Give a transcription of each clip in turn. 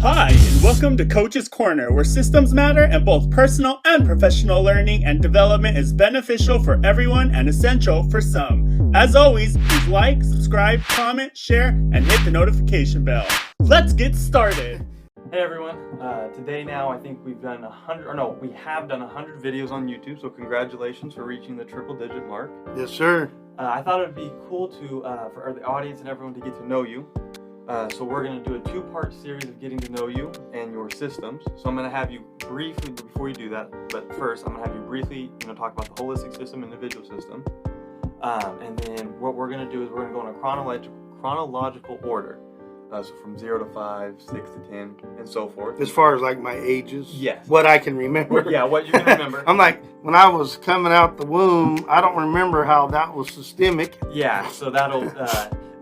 Hi, and welcome to Coach's Corner, where systems matter and both personal and professional learning and development is beneficial for everyone and essential for some. As always, please like, subscribe, comment, share, and hit the notification bell. Let's get started. Hey everyone, today now I think we have done 100 videos on YouTube, so congratulations for reaching the triple digit mark. Yes, sir. I thought it would be cool for the audience and everyone to get to know you. So we're going to do a two-part series of getting to know you and your systems. So I'm going to have you briefly, before you do that, but first I'm going to have you briefly talk about the holistic system, individual system. And then what we're going to do is we're going to go in a chronological order. So from 0 to 5, 6 to 10, and so forth. As far as like my ages? Yes. What I can remember? Yeah, what you can remember. I'm like, when I was coming out the womb, I don't remember how that was systemic. Yeah, so that'll,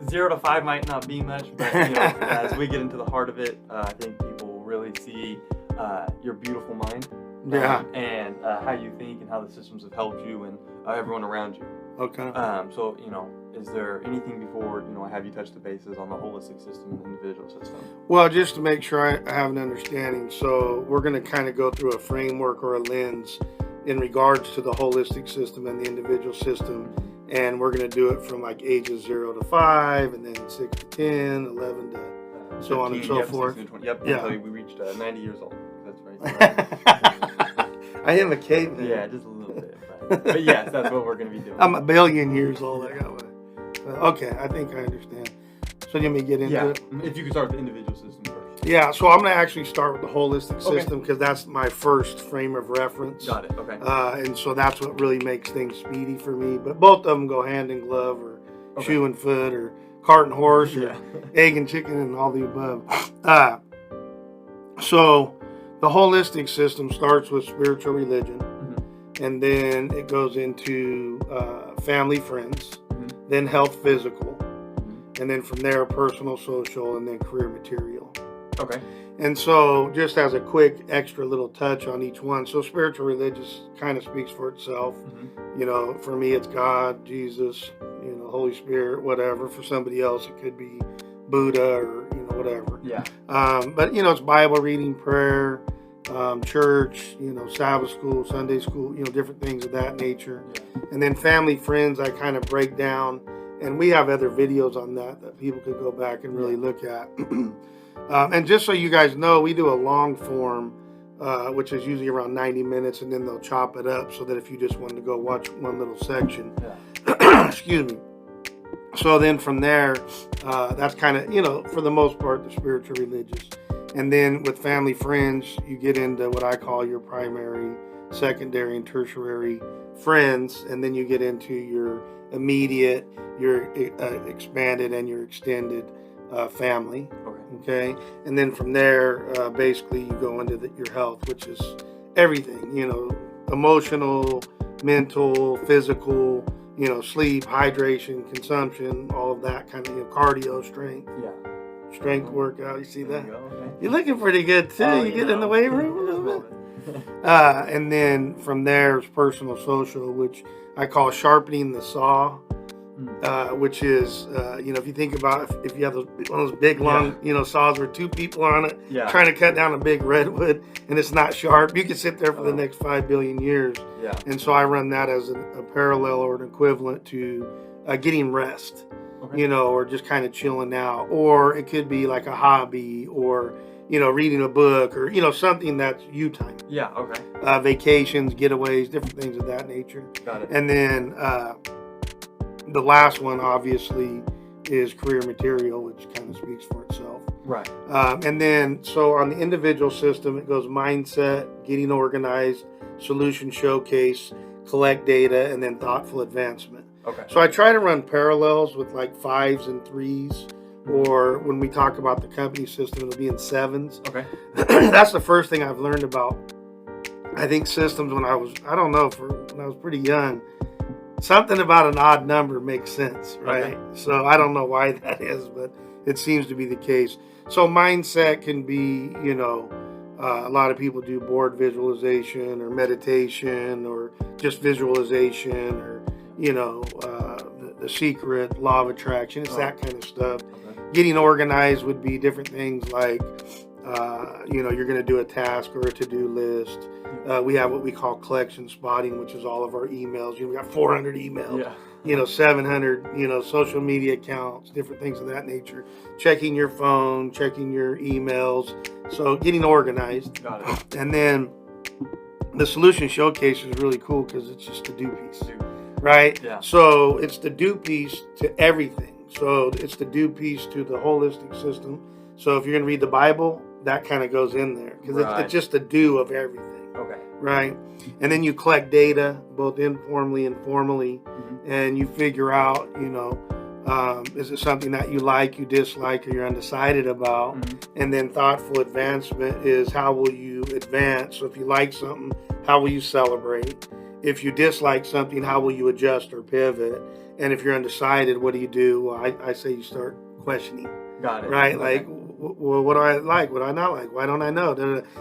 0 to 5 might not be much, but as we get into the heart of it, I think people will really see your beautiful mind. Yeah. And how you think and how the systems have helped you and everyone around you. Okay. So, is there anything before, I have you touch the bases on the holistic system and individual system? Well, just to make sure I have an understanding, so we're going to kind of go through a framework or a lens in regards to the holistic system and the individual system, and we're going to do it from like ages 0 to 5, and then 6 to 10, 11 to so on and so forth. Yep, yeah. Until we reached 90 years old. That's right. I am a caveman. Yeah, just a little bit. But yes, that's what we're going to be doing. I'm a billion years old. I got one. Okay, I think I understand. So let me get into it. If you could start with the individual system first. Yeah, so I'm going to actually start with the holistic system because that's my first frame of reference. Got it, okay. And so that's what really makes things speedy for me. But both of them go hand in glove or shoe and foot or cart and horse or egg and chicken and all the above. So the holistic system starts with spiritual religion. And then it goes into family, friends, then health, physical, and then from there, personal, social, and then career material. Okay. And so just as a quick extra little touch on each one, so spiritual religious kind of speaks for itself. For me, it's God, Jesus, Holy Spirit, whatever. For somebody else, it could be Buddha or, whatever. Yeah. But, it's Bible reading, prayer, church, Sabbath school, Sunday school, different things of that nature. And then family, friends, I kind of break down, and we have other videos on that people could go back and really look at. And just so you guys know, we do a long form, which is usually around 90 minutes, and then they'll chop it up so that if you just wanted to go watch one little section, excuse me. So then from there, that's kind of, for the most part, the spiritual religious. And then with family, friends, you get into what I call your primary, secondary, and tertiary friends. And then you get into your immediate, your expanded, and your extended family. Okay. And then from there, basically, you go into your health, which is everything, emotional, mental, physical, sleep, hydration, consumption, all of that kind of, cardio, strength. Yeah. Strength workout, you see that? Okay. You're looking pretty good too. You get in the weight room a little bit. And then from there is personal, social, which I call sharpening the saw, which is, if you think about if you have one of those big, long, saws where two people are on it, trying to cut down a big redwood, and it's not sharp, you can sit there for the next 5 billion years. Yeah. And so I run that as a parallel or an equivalent to getting rest. Or just kind of chilling out, or it could be like a hobby, or reading a book, or something that's you time. Yeah. Okay. Vacations, getaways, different things of that nature. Got it. And then the last one, obviously, is career material, which kind of speaks for itself. Right. And then so on the individual system, it goes mindset, getting organized, solution showcase, collect data, and then thoughtful advancement. Okay. So I try to run parallels with like 5s and 3s, or when we talk about the company system, it'll be in 7s. Okay. That's the first thing I've learned about, I think, systems when I was pretty young. Something about an odd number makes sense, right? Okay. So I don't know why that is, but it seems to be the case. So mindset can be, a lot of people do board visualization or meditation or just visualization or the secret, law of attraction. It's that kind of stuff. Okay. Getting organized would be different things like You're going to do a task or a to-do list. We have what we call collection spotting, which is all of our emails. We got 400 emails. Yeah. 700, social media accounts, different things of that nature. Checking your phone, checking your emails. So getting organized. Got it. And then the solution showcase is really cool because it's just a do piece, right? Yeah. So it's the do piece to everything. So it's the do piece to the holistic system. So if you're going to read the Bible, that kind of goes in there because it's just a do of everything. Okay. Right. And then you collect data, both informally and formally, and you figure out, is it something that you like, you dislike, or you're undecided about? And then thoughtful advancement is how will you advance? So if you like something, how will you celebrate? If you dislike something, how will you adjust or pivot? And if you're undecided, what do? Well, I say you start questioning. Got it. Right? Okay. Like, well, what do I like? What do I not like? Why don't I know?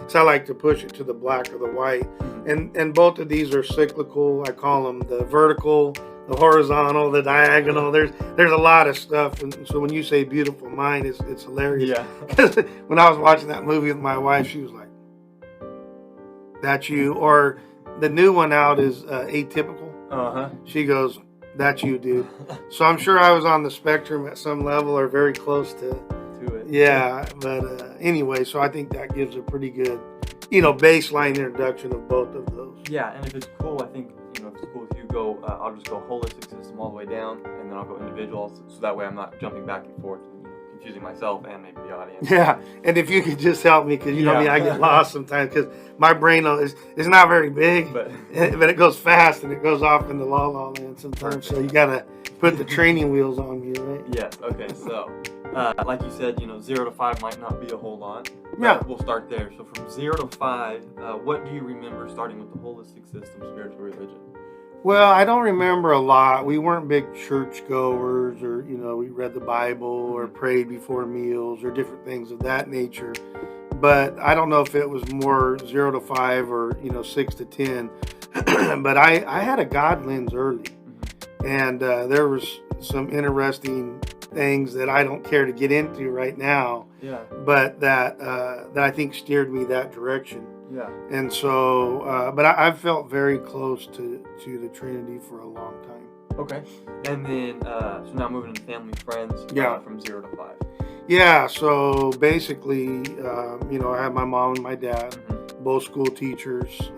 So I like to push it to the black or the white. And both of these are cyclical. I call them the vertical, the horizontal, the diagonal. There's a lot of stuff. And so when you say beautiful mind, it's hilarious. Yeah. Because when I was watching that movie with my wife, she was like, "That's you." Or the new one out is Atypical. She goes, "That's you, dude." So I'm sure I was on the spectrum at some level or very close to it. Yeah, but anyway, so I think that gives a pretty good, baseline introduction of both of those. Yeah, and if it's cool, I think, if it's cool if you go, I'll just go holistic system all the way down, and then I'll go individual, so that way I'm not jumping back and forth, confusing myself and maybe the audience. Yeah, and if you could just help me, because I get lost sometimes, because my brain is not very big, but it goes fast and it goes off into la la land sometimes. So you gotta put the training wheels on me, right? Yes. Okay. So, like you said, 0 to 5 might not be a whole lot. Yeah. We'll start there. So from 0 to 5, what do you remember starting with the holistic system, spiritual religion? Well, I don't remember a lot. We weren't big church goers, or we read the Bible or prayed before meals or different things of that nature. But I don't know if it was more 0 to 5 or 6 to 10. But I had a God lens early, and there was some interesting things that I don't care to get into right now. Yeah. But that I think steered me that direction. Yeah. And so, but I've felt very close to the Trinity for a long time. Okay. And then, so now moving into family, friends. From 0 to 5. Yeah. So basically, I had my mom and my dad, both school teachers,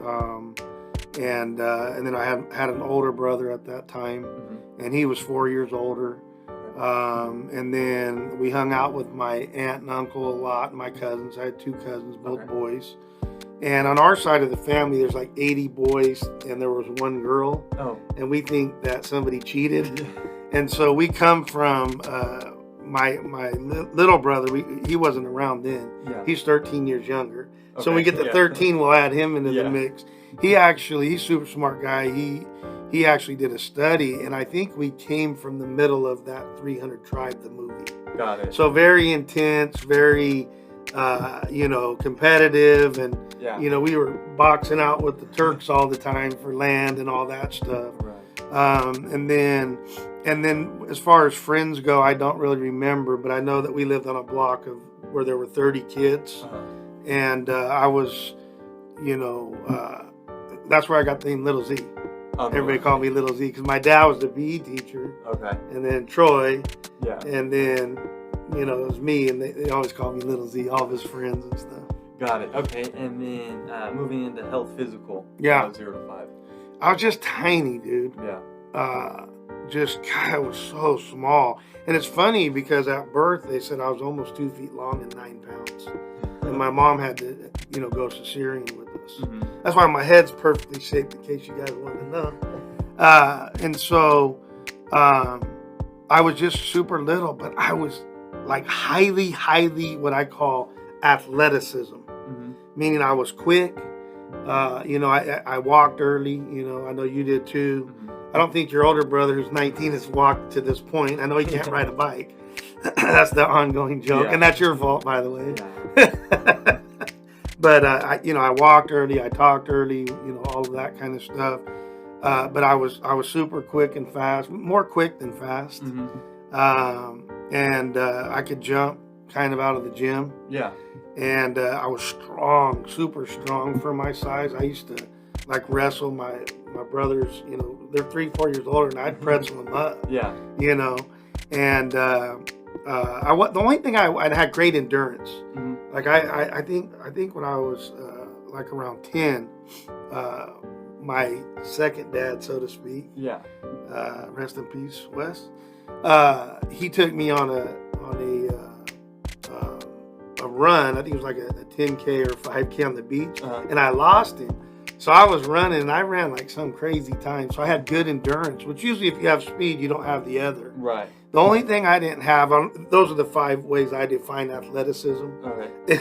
and then I had an older brother at that time, and he was 4 years older. And then we hung out with my aunt and uncle a lot, and my cousins. I had 2 cousins, both boys. And on our side of the family, there's like 80 boys, and there was 1 girl. Oh. And we think that somebody cheated. And so we come from my little brother. He wasn't around then. Yeah. He's 13 years younger. Okay. So when we get to 13, we'll add him into the mix. He's a super smart guy. He actually did a study, and I think we came from the middle of that 300 Tribe, the movie. Got it. So very intense, very, competitive, and, we were boxing out with the Turks all the time for land and all that stuff. Right. And then as far as friends go, I don't really remember, but I know that we lived on a block where there were 30 kids, and I was, that's where I got the name Little Z. Everybody called me Little Z because my dad was the PE teacher. Okay. And then Troy. Yeah. And then, it was me, and they always called me Little Z, all of his friends and stuff. Got it. Okay. And then moving into health, physical. 0 to 5. I was just tiny, dude. Yeah. I was so small. And it's funny because at birth, they said I was almost 2 feet long and 9 pounds. And my mom had to, go cesarean with us. That's why my head's perfectly shaped, in case you guys want to know. And so I was just super little, but I was like highly, what I call athleticism. Meaning I was quick. I walked early. I know you did too. I don't think your older brother, who's 19, has walked to this point. I know he can't ride a bike. That's the ongoing joke, and that's your fault, by the way. Yeah. But I walked early, I talked early, all of that kind of stuff. But I was super quick and fast, more quick than fast. And I could jump kind of out of the gym. Yeah. And I was strong, super strong for my size. I used to like wrestle my brothers, you know, they're 3-4 years older, and I'd pretzel them up, Yeah. you know. And the only thing I had great endurance. Mhm. Like I think when I was like around 10, my second dad, so to speak, Yeah. rest in peace, Wes. He took me on a run. I think it was like a 10K or 5K on the beach, and I lost him. So I was running, and I ran like some crazy time. So I had good endurance, which usually if you have speed, you don't have the other. Right. The only thing I didn't have, those are the 5 ways I define athleticism. Okay.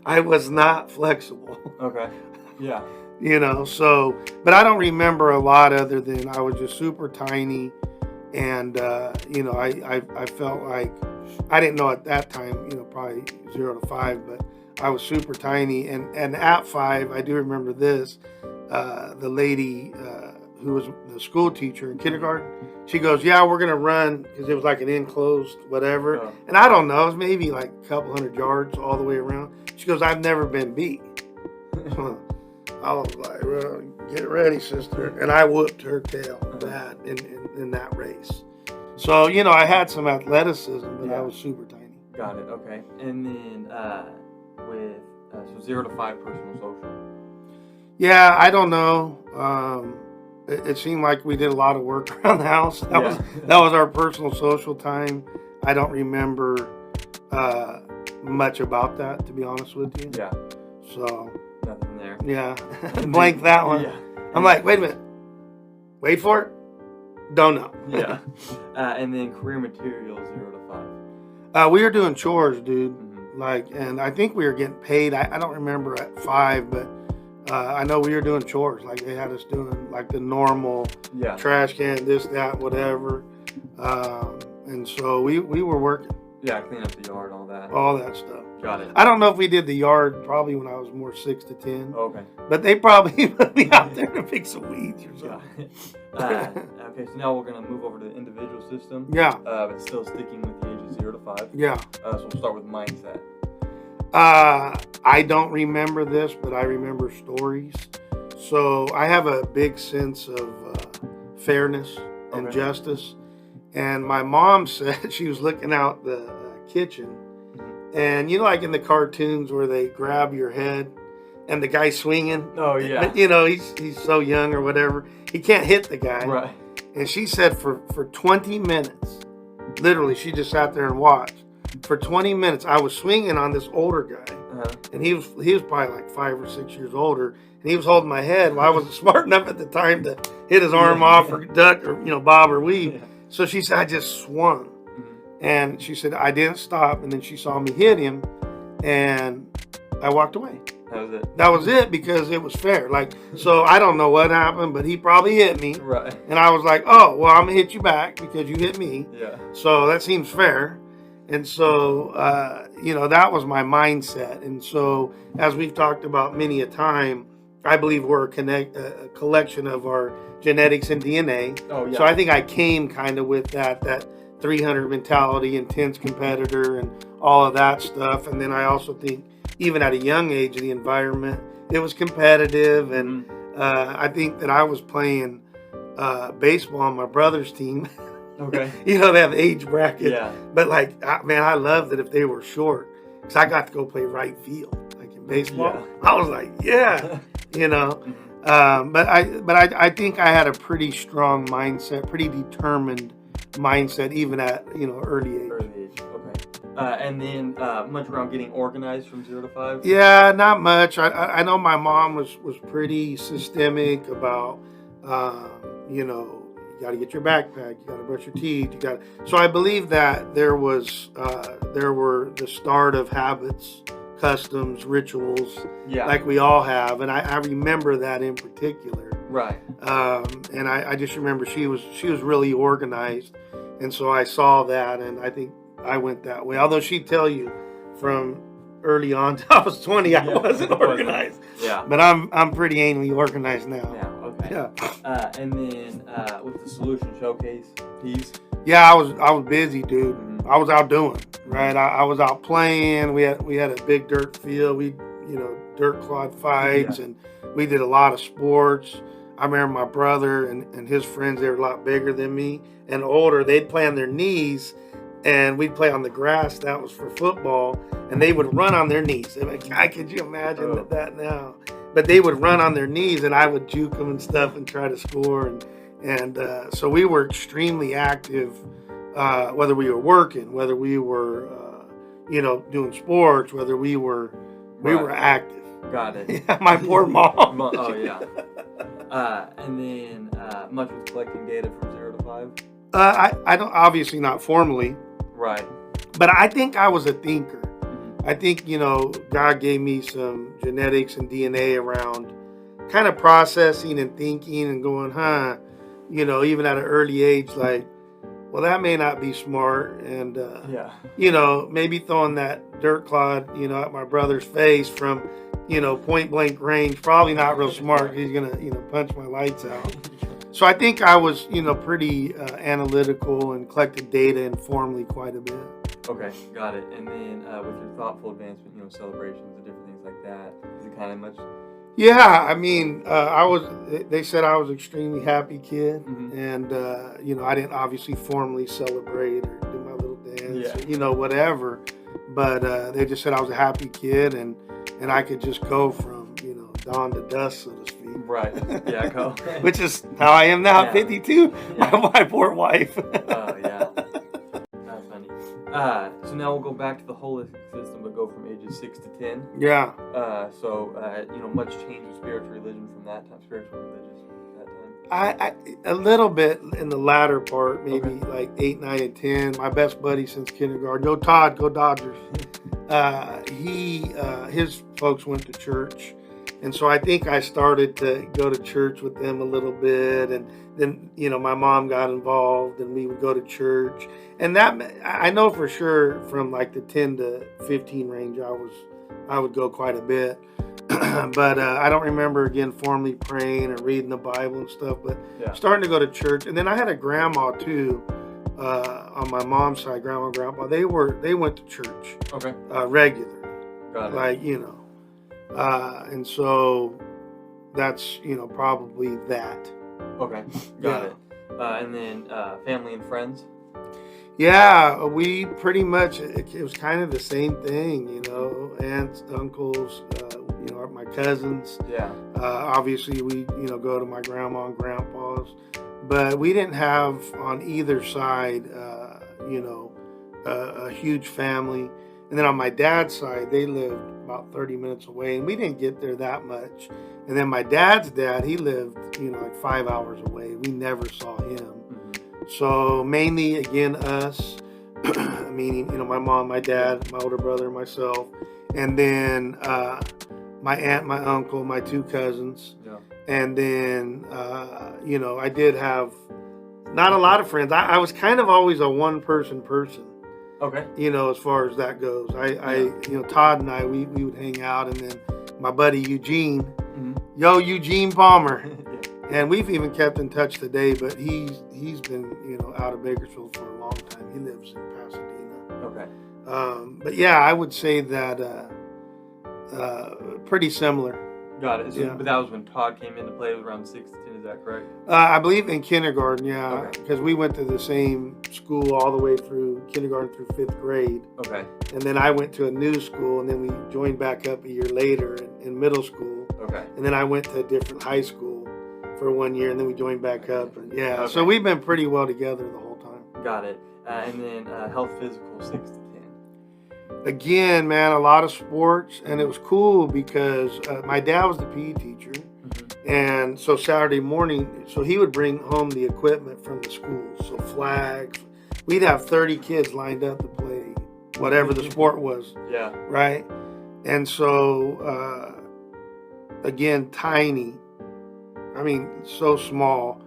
I was not flexible. Okay. Yeah. You know, so, but I don't remember a lot other than I was just super tiny. And, you know, I felt like, I didn't know at that time, you know, probably 0 to 5, but I was super tiny. And at 5, I do remember this, the lady who was the school teacher in kindergarten, she goes, yeah, we're going to run, because it was like an enclosed whatever. Oh. And I don't know, it was maybe like a couple hundred yards all the way around. She goes, I've never been beat. I was like, well, get ready, sister. And I whooped her tail bad in that race. So, you know, I had some athleticism, but I was super tiny. Got it. Okay. And then with so 0 to 5 personal social. Yeah, I don't know. It seemed like we did a lot of work around the house. That was our personal social time. I don't remember much about that, to be honest with you. Yeah. So Nothing there. yeah, blank that one. Yeah. I'm like, wait a minute, wait for it. Don't know. Yeah. And then career material 0 to 5. We were doing chores, dude. Mm-hmm. Like, and I think we were getting paid. I don't remember at 5, but I know we were doing chores. Like they had us doing like the normal Yeah. trash can, this, that, whatever. And so we were working Yeah. Clean up the yard, all that. all that stuff. Got it. I don't know if we did the yard probably when I was more 6 to 10, Okay. but they probably put me out there to pick some weeds or Yeah. something. Okay. So now we're gonna move over to the individual system. Yeah, But still sticking with the ages 0 to 5. yeah. So we'll start with mindset. I don't remember this, but I remember stories. So I have a big sense of fairness and Okay. justice. And my mom said she was looking out the kitchen, and you know, like in the cartoons where they grab your head and the guy swinging. Oh yeah. But, you know, he's so young or whatever, he can't hit the guy. Right. And she said for 20 minutes, literally, she just sat there and watched. For 20 minutes, I was swinging on this older guy, and he was probably like 5 or 6 years older, and he was holding my head. Well, I wasn't smart enough at the time to hit his arm off or duck or, you know, bob or weave. Yeah. So she said I just swung, Mhm. and she said I didn't stop, and then she saw me hit him, and I walked away. That was it. That was it, because it was fair. Like, so I don't know what happened, but he probably hit me, Right. and I was like, oh, well, I'm gonna hit you back because you hit me. Yeah. So that seems fair. And so, you know, that was my mindset. And so, as we've talked about many a time, I believe we're a collection of our genetics and DNA. Oh yeah. So I think I came kind of with that 300 mentality, intense competitor, and all of that stuff. And then I also think, even at a young age, the environment, it was competitive. And I think that I was playing baseball on my brother's team. Okay. You know, they have age brackets. Yeah. But like, man, I loved it if they were short, because I got to go play right field, like in baseball. Yeah. I was like, yeah, you know. But I think I had a pretty strong mindset, pretty determined mindset, even at, you know, early age. Early age. Okay. And then much around getting organized from 0 to 5. Yeah, not much. I know my mom was pretty systemic about, you know, you got to get your backpack, you got to brush your teeth, so I believe that there were the start of habits, customs, rituals, Yeah. like we all have, and I remember that in particular. Right. And I just remember she was really organized, and so I saw that, and I think I went that way. Although she'd tell you from early on till I was 20, I wasn't organized. Yeah. But I'm pretty anally organized now. Yeah. Okay. Yeah. And then with the solution showcase piece. Yeah, I was busy, dude. Mhm. I was out doing, right? I was out playing. We had a big dirt field. We, dirt clod fights, Yeah. and we did a lot of sports. I remember my brother and his friends, they were a lot bigger than me and older. They'd play on their knees, and we'd play on the grass. That was for football, and they would run on their knees. I mean, God, could you imagine Oh. that now? But they would run on their knees, and I would juke them and stuff and try to score. And so we were extremely active, whether we were working, whether we were, doing sports, whether we were active. Got it. Yeah, my poor mom. Oh yeah. And then much with collecting data from 0 to 5. I don't, obviously not formally, Right. but I think I was a thinker. Mhm. I think, God gave me some genetics and DNA around kind of processing and thinking and going, even at an early age, like, well, that may not be smart. And, Yeah. maybe throwing that dirt clod, at my brother's face from, point blank range, probably not real smart. He's going to, punch my lights out. So I think I was, pretty analytical and collected data informally quite a bit. Okay, got it. And then with your thoughtful advancement, celebrations and different things like that, is it kind of much? Yeah, I mean, they said I was an extremely happy kid. Mhm. And, I didn't obviously formally celebrate or do my little dance, Yeah. or, whatever. But they just said I was a happy kid and I could just go from, dawn to dusk, so to speak. Right. Yeah, go. Which is how I am now at Yeah. 52. Yeah. My poor wife. Oh, yeah. That's funny. So now we'll go back to the holistic system, but go from ages 6 to 10. Yeah. Much change in spiritual religion from that time, spiritual religion at that time. I a little bit in the latter part, maybe Okay. like 8, 9, and 10. My best buddy since kindergarten. Yo, Todd, go Dodgers. His folks went to church, and so I think I started to go to church with them a little bit, and then my mom got involved, and we would go to church, and that I know for sure from like the 10 to 15 range, I would go quite a bit. But I don't remember again formally praying or reading the Bible and stuff, but Yeah. starting to go to church. And then I had a grandma too, on my mom's side, grandma and grandpa. They went to church Okay. regular, Got it. like and so that's probably that. Okay. Got it. And then family and friends. Yeah, we pretty much, it was kind of the same thing, aunts, uncles, my cousins. Yeah. Obviously, we, go to my grandma and grandpa's, but we didn't have on either side, a huge family. And then on my dad's side, they lived about 30 minutes away, and we didn't get there that much. And then my dad's dad, he lived, like 5 hours away. We never saw him. Mhm. So mainly, again, us, meaning, my mom, my dad, my older brother, myself, and then my aunt, my uncle, my 2 cousins. Yeah. And then, I did have not a lot of friends. I was kind of always a one-person person, Okay. as far as that goes. Todd and I, we would hang out, and then my buddy Eugene, Mhm. yo, Eugene Palmer. Yeah. And we've even kept in touch today, but he's been, out of Bakersfield for a long time. He lives in Pasadena. Okay. But yeah, I would say that pretty similar. Got it. So, Yeah. But that was when Todd came into play. It was around 6 to 10. Is that correct? I believe in kindergarten, yeah, Okay. because we went to the same school all the way through kindergarten through 5th grade. Okay. And then I went to a new school, and then we joined back up a year later in middle school. Okay. And then I went to a different high school for 1 year, and then we joined back up. And yeah, so Okay. we've been pretty well together the whole time. Got it. And then health physical 6 to 10. Again, man, a lot of sports, and it was cool because my dad was the PE teacher, Mhm. and so Saturday morning, so he would bring home the equipment from the school, so flags. We'd have 30 kids lined up to play whatever the sport was, Yeah. right? And so, again, tiny. I mean, so small.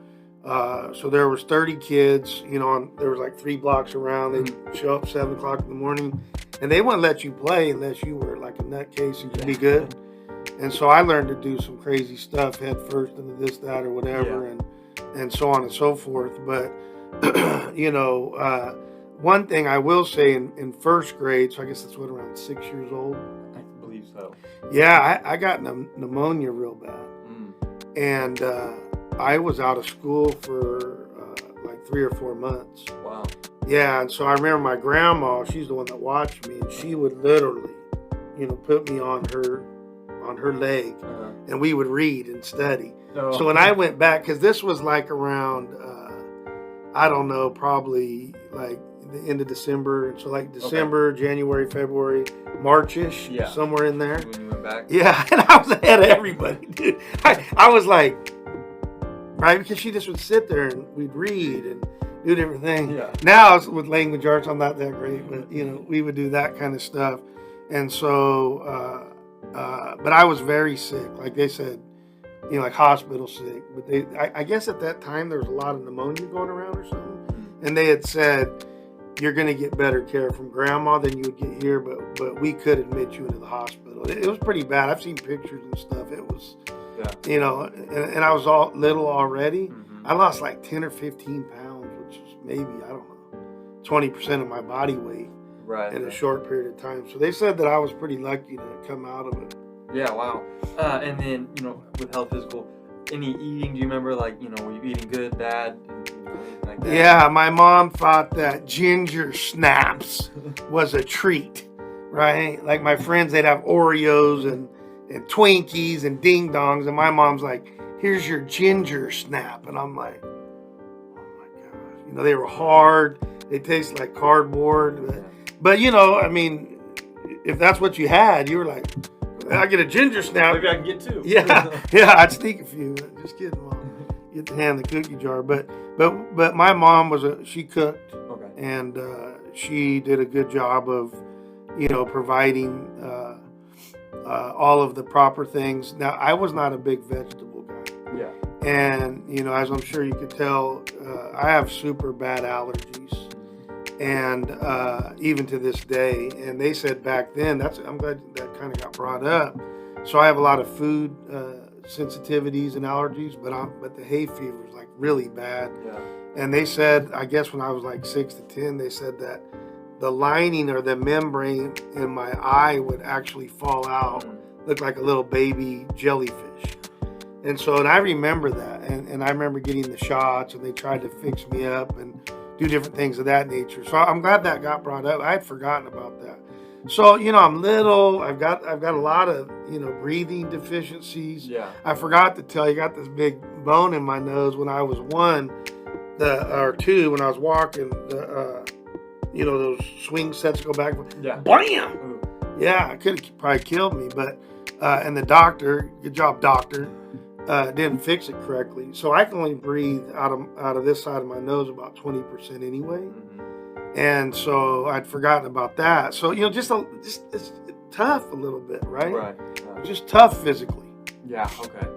So there was 30 kids, there was like 3 blocks around. They'd show up 7 o'clock in the morning, and they wouldn't let you play unless you were like a nutcase and could be good. And so I learned to do some crazy stuff head first into this, that, or whatever, and so on and so forth. But One thing I will say in first grade, so I guess that's what, around 6 years old. I believe so. Yeah, I got pneumonia real bad. And I was out of school for like 3 or 4 months. Wow. Yeah, and so I remember my grandma, she's the one that watched me, and she would literally, put me on her leg, and we would read and study. Oh. So when I went back, because this was like around, I don't know, probably like the end of December, and so like December, January, February, March-ish, somewhere in there. When you went back? Yeah, and I was ahead of everybody, dude. I was like, right, because she just would sit there and we'd read and do different things. Yeah. Now with language arts, I'm not that great, but we would do that kind of stuff. And so, but I was very sick. Like they said, like hospital sick. But I guess at that time there was a lot of pneumonia going around or something. And they had said, you're going to get better care from grandma than you would get here, but we could admit you into the hospital. It was pretty bad. I've seen pictures and stuff. It was, and I was all little already. I lost like 10 or 15 pounds, which is maybe, I don't know, 20% of my body weight in a short period of time. So they said that I was pretty lucky to come out of it. Yeah, wow. And then, with health physical, any eating, do you remember, like, were you eating good, bad, anything like that? Yeah, my mom thought that ginger snaps was a treat, right? Like my friends, they'd have Oreos and Twinkies and Ding Dongs, and my mom's like, here's your ginger snap. And I'm like, oh my gosh. They were hard. They tasted like cardboard. But I mean, if that's what you had, you were like, I get a ginger snap. Maybe I can get 2. Yeah, I'd sneak a few. Just kidding, Mom. Get to hand the cookie jar. But my mom she cooked. Okay. And she did a good job of, providing all of the proper things. Now, I was not a big vegetable guy. Yeah. And, as I'm sure you could tell, I have super bad allergies. And even to this day, and they said back then, I'm glad that kind of got brought up. So I have a lot of food sensitivities and allergies, but the hay fever is like really bad. Yeah. And they said, I guess when I was like 6 to 10, they said that the lining or the membrane in my eye would actually fall out, look like a little baby jellyfish. And I remember that, and I remember getting the shots, and they tried to fix me up and do different things of that nature. So I'm glad that got brought up. I had forgotten about that. So, I'm little. I've got a lot of, breathing deficiencies. Yeah. I forgot to tell you, I got this big bone in my nose when I was 1 or 2 when I was walking. Those swing sets go back. Yeah. Bam! Ooh. Yeah, it could have probably killed me. But and the doctor, good job, doctor, didn't fix it correctly. So I can only breathe out of this side of my nose about 20% anyway. And so I'd forgotten about that. So just it's tough a little bit, right? Right. Just tough physically. Yeah. Okay.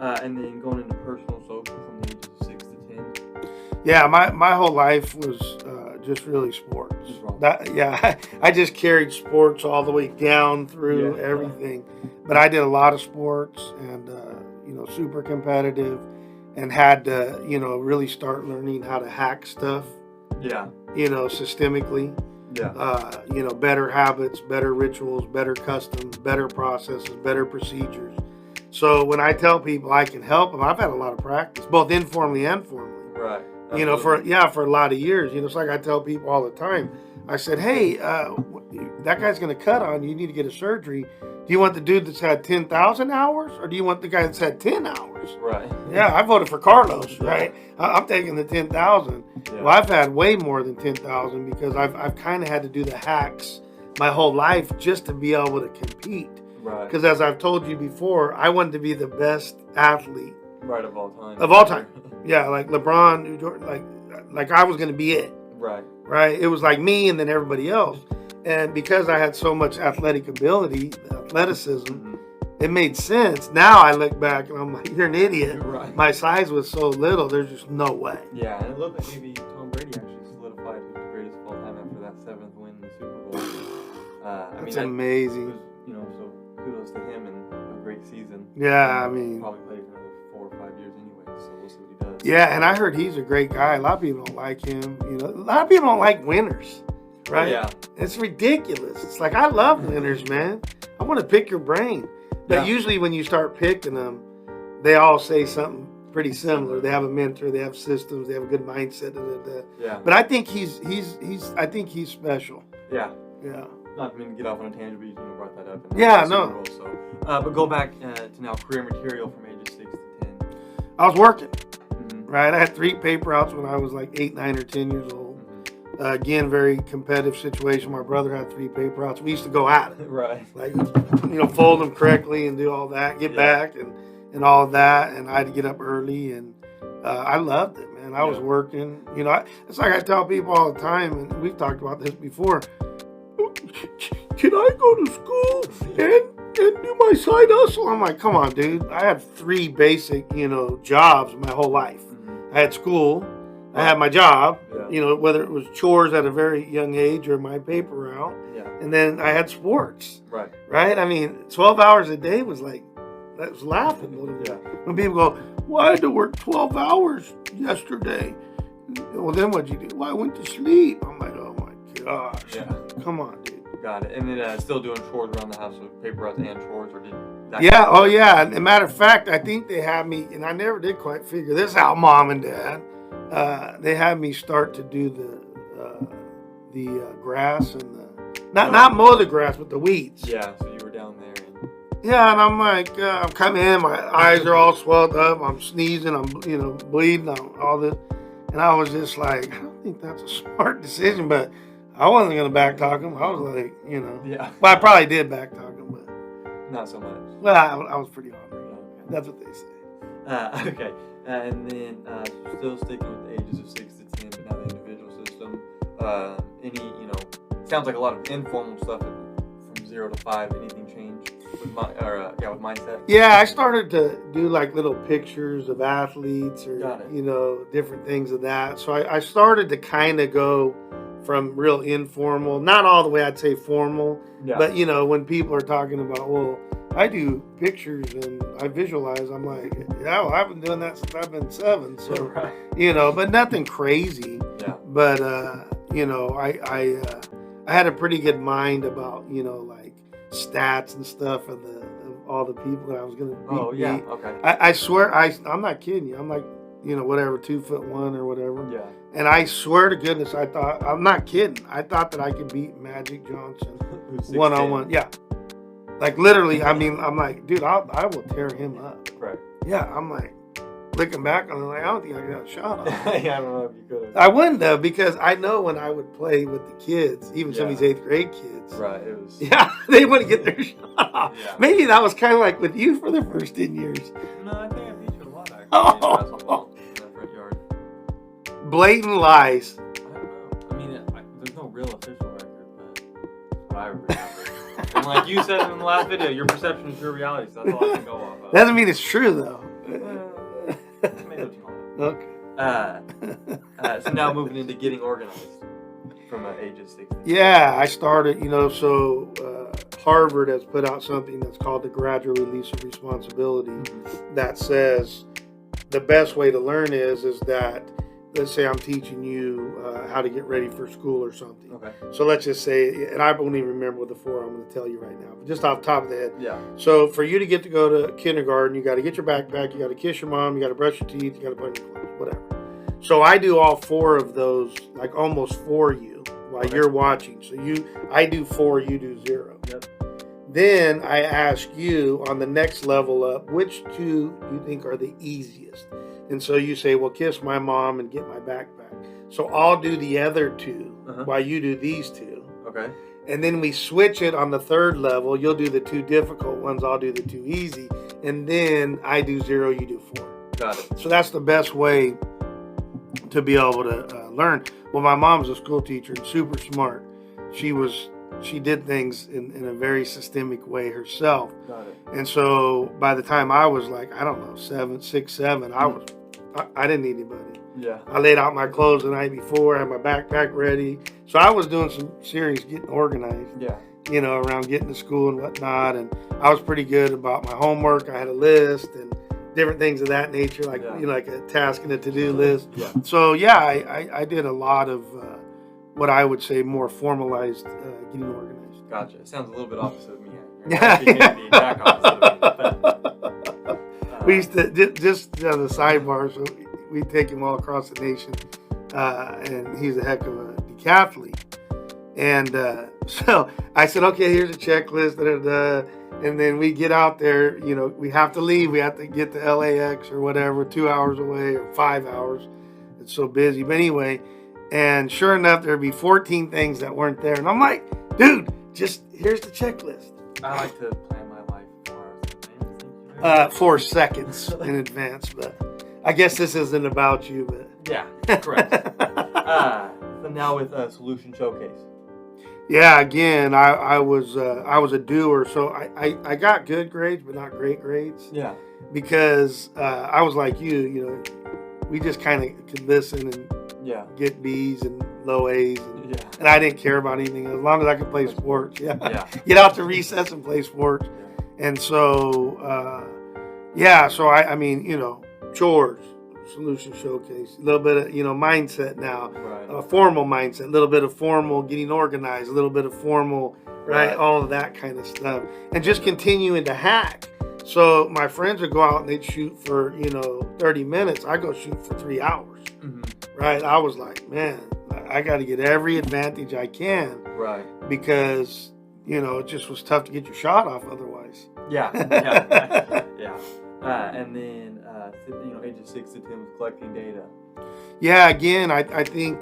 And then going into personal social from the ages of 6 to 10. Yeah, my whole life was just really sports. I just carried sports all the way down through everything. But I did a lot of sports and super competitive, and had to really start learning how to hack stuff. Yeah. Systemically. Yeah. Better habits, better rituals, better customs, better processes, better procedures. So when I tell people I can help them, I've had a lot of practice, both informally and formally. Right. For a lot of years. It's like I tell people all the time. I said, hey, that guy's going to cut on you. You need to get a surgery. Do you want the dude that's had 10,000 hours, or do you want the guy that's had 10 hours? Right. Yeah, I voted for Carlos, right? I'm taking the 10,000. Yeah. Well, I've had way more than 10,000 because I've kind of had to do the hacks my whole life just to be able to compete. Right. Because as I've told you before, I wanted to be the best athlete. Right, of all time. Of all time. Yeah, like LeBron, like I was going to be it. Right. Right? It was like me and then everybody else. And because I had so much athletic ability, athleticism, it made sense. Now I look back and I'm like, you're an idiot. Right. My size was so little, there's just no way. Yeah, and it looked like maybe Tom Brady actually solidified who's the greatest of all time after that 7th win in the Super Bowl. That's amazing. So kudos to him and a great season. Yeah, I mean, He'll probably play for another 4 or 5 years anyway, so we'll see what he does. Yeah, and I heard he's a great guy. A lot of people don't like him. You know, a lot of people don't like winners, right? Yeah. It's ridiculous. It's like, I love winners, man. I want to pick your brain. But Yeah. usually when you start picking them, they all say something pretty similar. They have a mentor, they have systems, they have a good mindset. Yeah. But I think he's special. Yeah. Yeah. Not mean to get off on a tangent, but you brought that up. Yeah, the no. Super Bowl, so. But go back to now career material from ages 6 to 10. I was working, Mm-hmm. right? I had 3 paper outs when I was like 8, 9, or 10 years old. Again, very competitive situation. My brother had 3 paper outs. We used to go at it. Right. Like, fold them correctly and do all that, get back and all of that. And I had to get up early, and I loved it, man. I was working. It's like I tell people all the time, and we've talked about this before. Can I go to school and do my side hustle? I'm like, come on, dude. I had 3 basic, jobs my whole life. I had school, I had my job, whether it was chores at a very young age or my paper route, and then I had sports. Right? I mean, 12 hours a day was like, that was laughable. When people go, well, I had to work 12 hours yesterday. Well, then what'd you do? Well, I went to sleep. I'm like, oh my gosh. Yeah. Come on, dude. Got it. And then still doing chores around the house, so paper routes and chores, or did that? Yeah. Oh, yeah. As a matter of fact, I think they had me, and I never did quite figure this out, Mom and Dad. They had me start to do the grass and not mow the grass, but the weeds. Yeah. So you were down there. Yeah, and I'm like, I'm coming in, my eyes are all swelled up, I'm sneezing, I'm, bleeding, all this. And I was just like, I don't think that's a smart decision, but I wasn't going to back talk him. I was like, Yeah. Well, I probably did back talk him, but. Not so much. Well, I was pretty hungry. Okay. That's what they say. Okay. And then still sticking with the ages of 6 to 10, but now the individual system. Sounds like a lot of informal stuff from 0 to 5. Anything change with with mindset? Yeah, I started to do like little pictures of athletes or, Got it. Different things of that. So I started to kind of go from real informal, not all the way I'd say formal, but, when people are talking about, well, I do pictures and I visualize, I'm like, yeah, well, I've been doing that since I've been 7. So, Right. But nothing crazy. Yeah. But, I had a pretty good mind about, like stats and stuff of all the people that I was going to beat. Oh, yeah. Okay. I swear, I'm not kidding you. I'm like, whatever, 2'1" or whatever. Yeah. And I swear to goodness, I'm not kidding. I thought that I could beat Magic Johnson Who's 6'10". 1-on-1. Yeah. Like literally, I mean, I'm like, dude, I will tear him up. Right. Yeah. I'm like, looking back on it, like, I don't think I got a shot on him. Yeah, I don't know if you could have. I wouldn't have, because I know when I would play with the kids, even some of these 8th grade kids. Right. It was. Yeah, they wouldn't get their shot off. Yeah. Maybe that was kind of like with you for the first 10 years. No, I think I beat you a lot, actually. Oh. In basketball, in that front yard. Blatant lies. I don't know. I mean, there's no real official record, but that's what I remember. And like you said in the last video, your perception is your reality, so that's all I can go off of. Doesn't mean it's true, though. Tomato, tomato. Okay. So now moving into getting organized from ages 16. Yeah, I started, Harvard has put out something that's called the Gradual Release of Responsibility that says the best way to learn is that, let's say I'm teaching you how to get ready for school or something. Okay. So let's just say, and I won't even remember what the 4 I'm going to tell you right now, but just off the top of the head. Yeah. So for you to get to go to kindergarten, you got to get your backpack, you got to kiss your mom, you got to brush your teeth, you got to put on your clothes, whatever. So I do all 4 of those, like almost for you while you're watching. So I do 4, you do 0. Yep. Then I ask you on the next level up, which 2 do you think are the easiest? And so you say, well, kiss my mom and get my backpack. So I'll do the other 2 while you do these 2. Okay. And then we switch it on the 3rd level. You'll do the 2 difficult ones. I'll do the 2 easy. And then I do 0, you do 4. Got it. So that's the best way to be able to learn. Well, my mom's a school teacher and super smart. She did things in a very systemic way herself. Got it. And so by the time I was like, I don't know, 6, 7, I didn't need anybody. Yeah. I laid out my clothes the night before, I had my backpack ready. So I was doing some serious getting organized, Yeah. around getting to school and whatnot. And I was pretty good about my homework. I had a list, and different things of that nature, like Yeah. like a task and a to-do list. Yeah. So yeah, I did a lot of what I would say more formalized getting organized. Gotcha. It sounds a little bit opposite of me. You're actually getting the exact opposite of me. But, We used to just on the sidebar, so we take him all across the nation, and he's a heck of a decathlete. And so I said, okay, here's a checklist, and then we get out there. We have to leave. We have to get to LAX or whatever, 2 hours away or 5 hours. It's so busy. But anyway, and sure enough, there'd be 14 things that weren't there, and I'm like, dude, just here's the checklist. I like to plan my life 4 hours in advance. 4 seconds in advance, but I guess this isn't about you, but Yeah, correct. So now with Solution Showcase. yeah, again, I was a doer, so I got good grades, but not great grades, Yeah. because I was like you, we just kind of could listen and Yeah. get B's and low A's, and, Yeah. and I didn't care about anything as long as I could play sports. Yeah, Yeah. get out to recess and play sports, and so so I mean, chores, Solution Showcase, a little bit of mindset now. Right. A formal mindset, a little bit of formal getting organized, a little bit of formal, right? All of that kind of stuff. And just continuing to hack. So my friends would go out and they'd shoot for, 30 minutes. I go shoot for 3 hours, right? I was like, man, I got to get every advantage I can, Right. because, it just was tough to get your shot off otherwise. Yeah. Yeah. Yeah. And then, ages 6 to 10 was collecting data. Yeah, again, I think,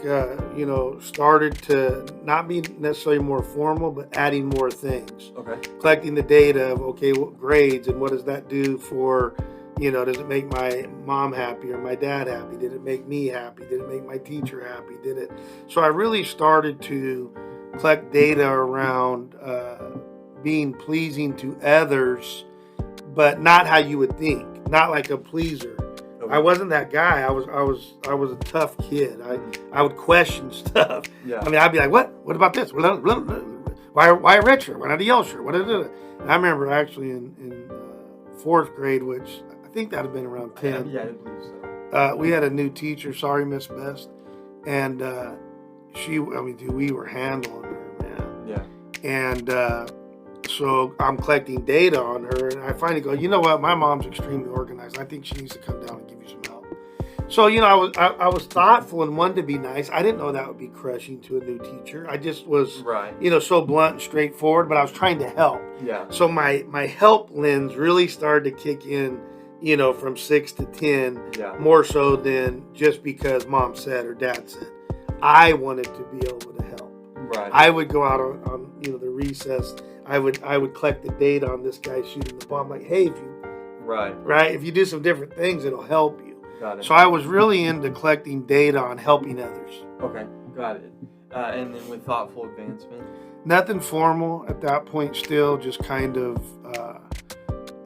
started to not be necessarily more formal, but adding more things. Okay. Collecting the data of, okay, what grades and what does that do for, does it make my mom happy or my dad happy? Did it make me happy? Did it make my teacher happy? So I really started to collect data around being pleasing to others, but not how you would think, not like a pleaser. Okay. I wasn't that guy. I was a tough kid. I would question stuff. Yeah. I mean, I'd be like, "What? What about this? Why a red shirt? Why not a yellow shirt? What is it?" And I remember actually in 4th grade, which I think that had been around 10. Yeah, I believe so. We had a new teacher. Sorry, Miss Best, and dude, we were handling her, man. Yeah. And so I'm collecting data on her, and I finally go, you know what? My mom's extremely organized. I think she needs to come down and give you some help. So I was thoughtful and wanted to be nice. I didn't know that would be crushing to a new teacher. I just was Right. so blunt and straightforward, but I was trying to help. Yeah. So my help lens really started to kick in, from 6 to 10, Yeah. more so than just because mom said or dad said. I wanted to be able to help. Right. I would go out on the recess. I would collect the data on this guy shooting the ball. I'm like, hey, if you do some different things, it'll help you. Got it. So I was really into collecting data on helping others. Okay. Got it. And then with thoughtful advancement. Nothing formal at that point. Still, just kind of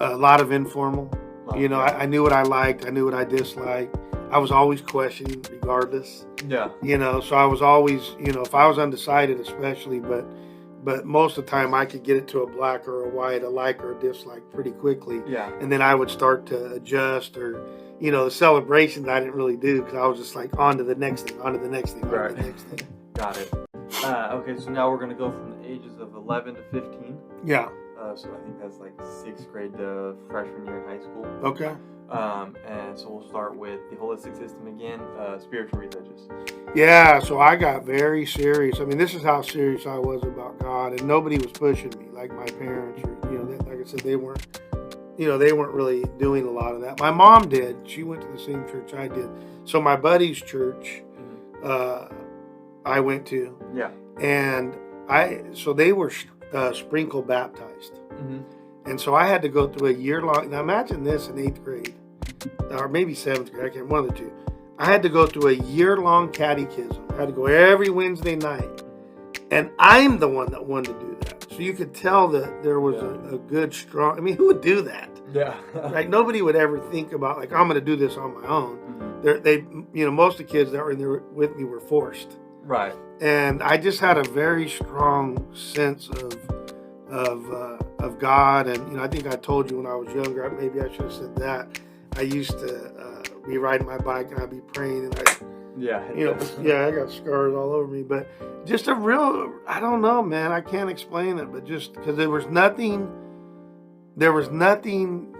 a lot of informal. I knew what I liked. I knew what I disliked. I was always questioning, regardless. Yeah. So I was always, if I was undecided, especially, but most of the time I could get it to a black or a white, a like or a dislike pretty quickly. Yeah. And then I would start to adjust, or, the celebrations I didn't really do, because I was just like on to the next thing, on to the next thing, on to the next thing. Got it. Okay, so now we're going to go from the ages of 11 to 15. Yeah. So I think that's like 6th grade to freshman year in high school. Okay. And so we'll start with the holistic system again, spiritual religious. Yeah, so I got very serious. I mean, this is how serious I was about God, and nobody was pushing me like my parents, or like I said, they weren't really doing a lot of that. My mom did. She went to the same church I did. So my buddy's church, I went to. Yeah. And so they were sprinkle baptized. Mm-hmm. And so I had to go through a year-long, now imagine this in 8th grade, or maybe 7th grade, I can't, one of the two. I had to go through a year-long catechism. I had to go every Wednesday night. And I'm the one that wanted to do that. So you could tell that there was a good, strong, who would do that? Yeah. Like, nobody would ever think about, like, I'm going to do this on my own. Mm-hmm. Most of the kids that were in there with me were forced. Right. And I just had a very strong sense of God. And, I think I told you when I was younger, maybe I should have said that. I used to be riding my bike and I'd be praying and I got scars all over me. But just a real, I don't know, man. I can't explain it, but just because there was nothing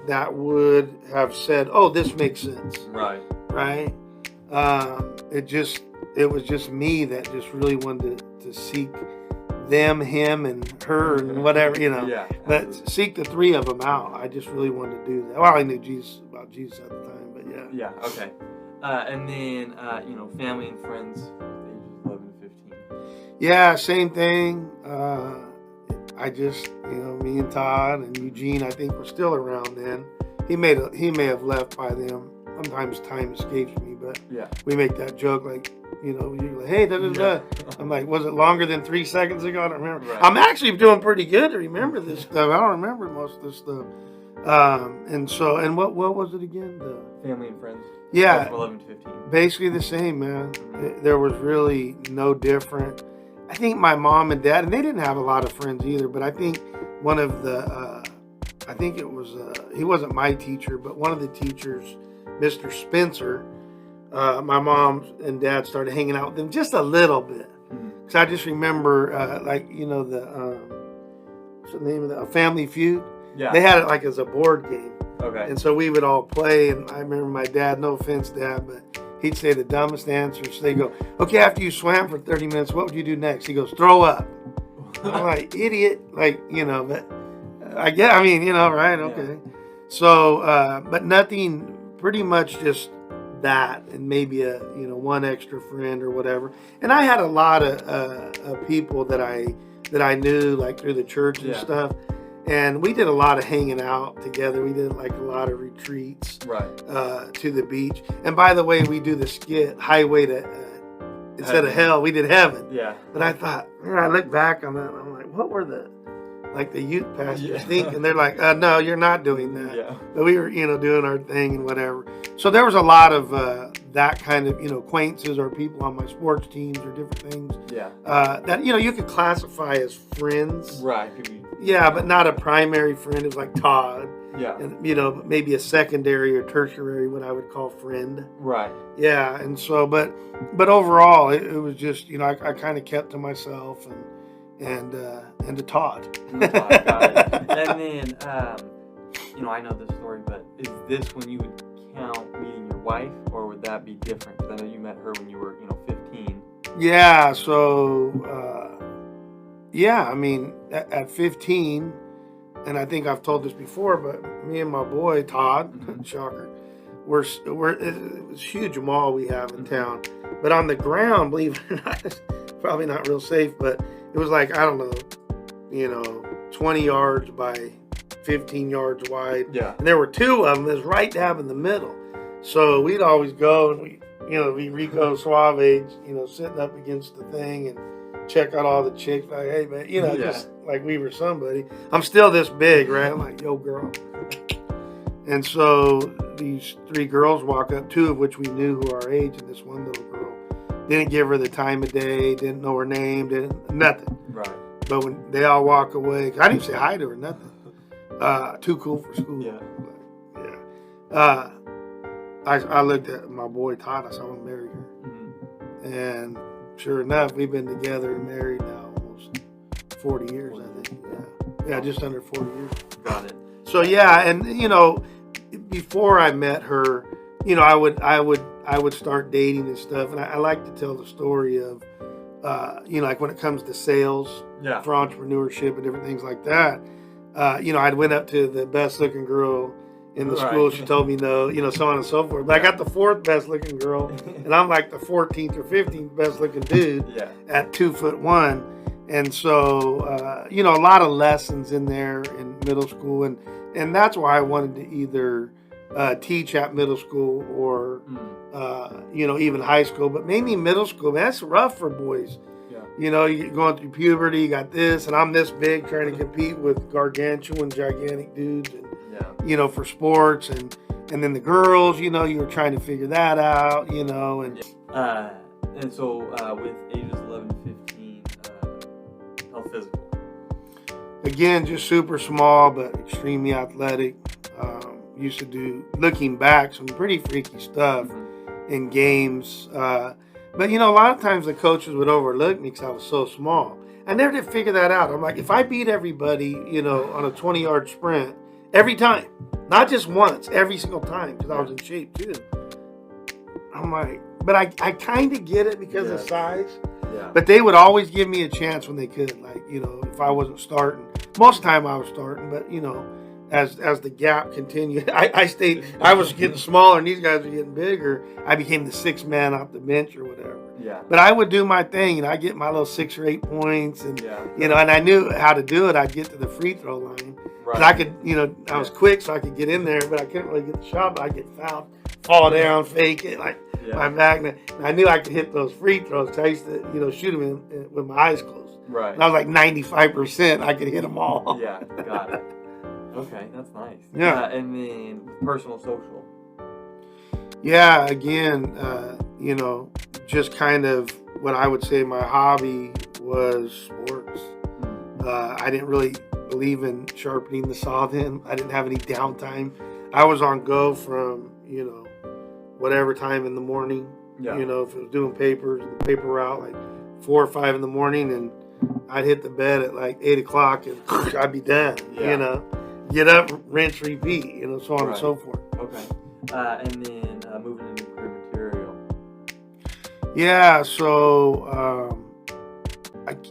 that would have said, "Oh, this makes sense." Right. Right. It was just me that just really wanted to seek them, him, and her, and whatever, Yeah. But seek the three of them out. I just really wanted to do that. Well, I knew about Jesus at the time, but yeah. Yeah. Okay. And then family and friends, ages 11 to 15. Yeah, same thing. I just, me and Todd and Eugene, I think, were still around then. He may have left by then. Sometimes time escapes me, but Yeah. we make that joke like, you're like, hey, da da da. I'm like, was it longer than 3 seconds ago? I don't remember. Right. I'm actually doing pretty good to remember this stuff. I don't remember most of this stuff. And what was it again? Family and friends. Yeah. From 11 to 15. Basically the same, man. There was really no different. I think my mom and dad, and they didn't have a lot of friends either, but I think one of the, I think it was, he wasn't my teacher, but one of the teachers, Mr. Spencer, my mom and dad started hanging out with them just a little bit. Because I just remember, what's the name of that? Family Feud? Yeah. They had it like as a board game. Okay. And so we would all play, and I remember my dad, no offense, Dad, but he'd say the dumbest answers. They go, okay, after you swam for 30 minutes, what would you do next? He goes, throw up. I'm like, idiot. But right? Okay. Yeah. So, but nothing, pretty much just that, and maybe one extra friend or whatever. And I had a lot of people that I knew, like through the church and stuff. And we did a lot of hanging out together. We did like a lot of retreats to the beach. And by the way, we do the skit Highway to instead of hell, we did heaven. Yeah. But I thought, I look back on that, and I'm like, what were the youth pastors think? And they're like, no, you're not doing that. Yeah. But we were, doing our thing and whatever. So there was a lot of that kind of, acquaintances or people on my sports teams or different things. Yeah. That, you could classify as friends. Right. Yeah, but not a primary friend. It was like Todd. Yeah. And, maybe a secondary or tertiary, what I would call friend. Right. Yeah. And so, but overall, it was just, I kind of kept to myself and to Todd. Got it. And then, I know this story, but is this when you would count meeting your wife, or would that be different? Because I know you met her when you were, 15. Yeah. So, at 15, and I think I've told this before, but me and my boy Todd, shocker, we're it was a huge mall we have in town, but on the ground, believe it or not, it's probably not real safe, but it was like, I don't know, 20 yards by 15 yards wide. Yeah. And there were two of them. It was right dab in the middle. So we'd always go and we Rico Suave, sitting up against the thing and check out all the chicks. Like, hey, man, just like we were somebody. I'm still this big, right? I'm like, yo, girl. And so these three girls walk up, two of which we knew who our age, and this one little girl. Didn't give her the time of day, didn't know her name, nothing. Right. But when they all walk away, I didn't say hi to her, nothing. Too cool for school. Yeah. Yeah. I looked at my boy Todd. I said, I'm going to marry her. Mm-hmm. And sure enough, we've been together and married now almost 40 years, I think. Yeah, just under 40 years. Got it. So yeah, and before I met her, I would start dating and stuff, and I like to tell the story of, like when it comes to sales, for entrepreneurship and different things like that. I'd went up to the best looking girl in the school. She told me no, so on and so forth. But I got the fourth best looking girl, and I'm like the 14th or 15th best looking dude at 2'1". And so, a lot of lessons in there in middle school, and that's why I wanted to either teach at middle school or, even high school, but mainly middle school. Man, that's rough for boys. Yeah. You're going through puberty, you got this, and I'm this big trying to compete with gargantuan, gigantic dudes, and, for sports, and then the girls, you were trying to figure that out, and. And so with ages 11 to 15, how physical? Again, just super small, but extremely athletic. used to do, looking back, some pretty freaky stuff in games. But, a lot of times the coaches would overlook me because I was so small. I never did figure that out. I'm like, if I beat everybody, on a 20-yard sprint every time, not just once, every single time, because I was in shape too. I'm like, but I kind of get it because of size. Yeah. But they would always give me a chance when they could. Like, if I wasn't starting. Most of the time I was starting, but, as the gap continued, I was getting smaller and these guys were getting bigger. I became the sixth man off the bench or whatever. Yeah. But I would do my thing, and I get my little 6 or 8 points, and and I knew how to do it. I'd get to the free throw line. Right. I could, I was quick, so I could get in there, but I couldn't really get the shot. But I get fouled, fall down, fake it, like my back. And I knew I could hit those free throws. So I used to, shoot them with my eyes closed. Right. And I was like 95%. I could hit them all. Yeah, got it. Okay, that's nice. Yeah. And then personal social. Yeah, again, just kind of what I would say my hobby was sports. I didn't really believe in sharpening the saw then. I didn't have any downtime. I was on go from, whatever time in the morning. Yeah. If it was doing papers, the paper route, like 4 or 5 in the morning, and I'd hit the bed at like 8 o'clock and I'd be done, Get up, rinse, repeat, so on and so forth. Okay. And then moving into career material. Yeah, so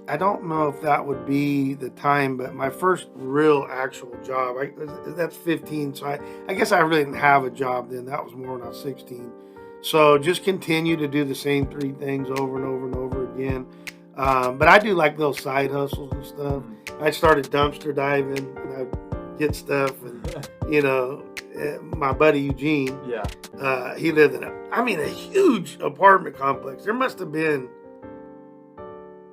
I don't know if that would be the time, but my first real actual job, that's 15, so I guess I really didn't have a job then. That was more when I was 16. So just continue to do the same 3 things over and over and over again. But I do like little side hustles and stuff. I started dumpster diving, and I'd get stuff, and my buddy Eugene, he lived in a huge apartment complex. There must have been,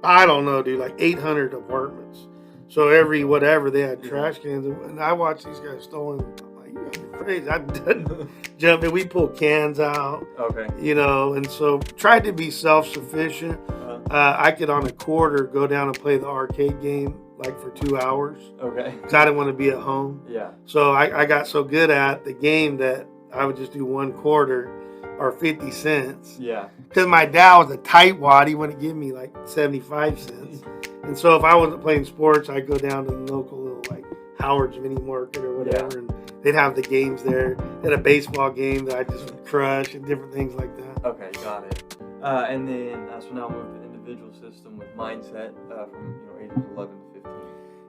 I don't know, dude, like 800 apartments. So every whatever, they had trash cans, and I watched these guys stolen. I'm like, you guys are crazy. I'd jump in, we pull cans out, and so tried to be self-sufficient. I could on a quarter go down and play the arcade game like for 2 hours. Okay. Because I didn't want to be at home. Yeah. So I got so good at the game that I would just do 1 quarter or 50 cents. Yeah. Because my dad was a tightwad, he wouldn't give me like 75 cents. And so if I wasn't playing sports, I'd go down to the local little like Howard's Mini Market or whatever, and they'd have the games there. They had a baseball game that I just would crush and different things like that. Okay, got it. And then so now move to individual system with mindset from ages 11 to 15.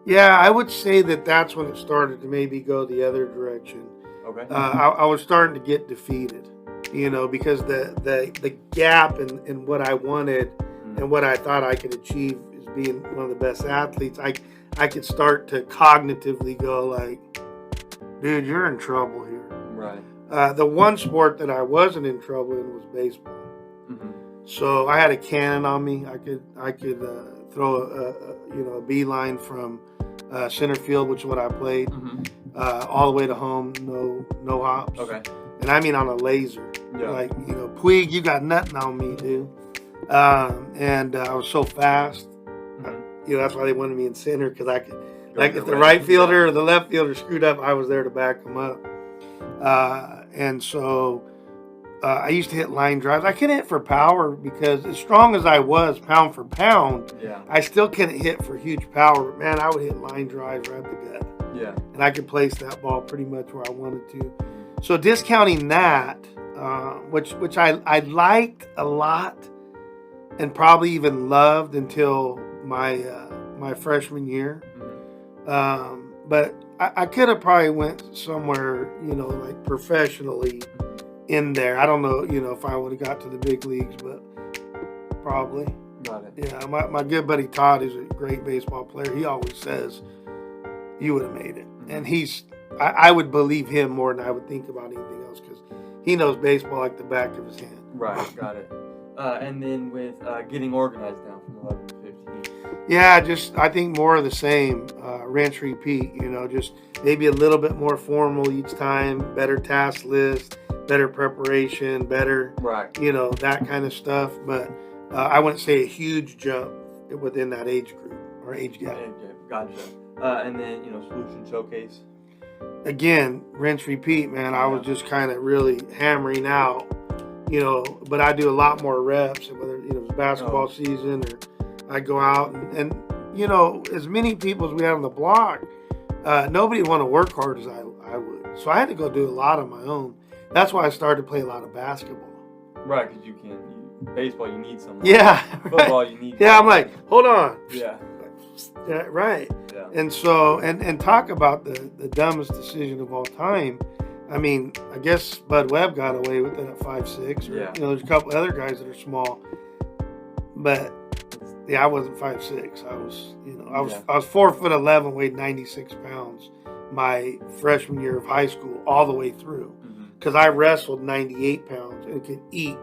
Yeah, I would say that's when it started to maybe go the other direction. Okay. I was starting to get defeated, because the gap in what I wanted and what I thought I could achieve as being one of the best athletes, I could start to cognitively go like, dude, you're in trouble here. Right. The one sport that I wasn't in trouble in was baseball. So I had a cannon on me. I could throw a beeline from center field, which is what I played, all the way to home, no hops. Okay. And I mean on a laser. Yeah. Like, Puig, you got nothing on me, dude. And I was so fast. That's why they wanted me in center, because I could, like, if the right fielder or the left fielder screwed up, I was there to back them up. And so I used to hit line drives. I couldn't hit for power because as strong as I was pound for pound, I still couldn't hit for huge power. But man, I would hit line drives right at the gut. Yeah. And I could place that ball pretty much where I wanted to. So discounting that, which I liked a lot and probably even loved until my freshman year. But I could have probably went somewhere, like professionally in there. I don't know, if I would have got to the big leagues, but probably. Got it. Yeah, my good buddy Todd is a great baseball player. He always says you would have made it. And I would believe him more than I would think about anything else, because he knows baseball like the back of his hand. Right, got it. And then with getting organized now from 11 to 15. Yeah, I think more of the same. Rinse, repeat, just maybe a little bit more formal each time, better task list, better preparation, better, that kind of stuff. But I wouldn't say a huge jump within that age group or age gap. Gotcha. And then, solution showcase. again, rinse, repeat, man. I was just kind of really hammering out, but I do a lot more reps, whether, it's basketball season or I go out and as many people as we have on the block, nobody want to work hard as I would. So I had to go do a lot on my own. That's why I started to play a lot of basketball. Right, because you can't. Baseball, you need someone. Yeah. Football, right. you need. Yeah, I'm like, hold on. Yeah. Yeah, right. Yeah. And so, and talk about the dumbest decision of all time. I mean, I guess Bud Webb got away with it at 5'6". Or, there's a couple other guys that are small, but I wasn't 5'6". I was 4'11", weighed 96 pounds my freshman year of high school, all the way through, because I wrestled 98 pounds and could eat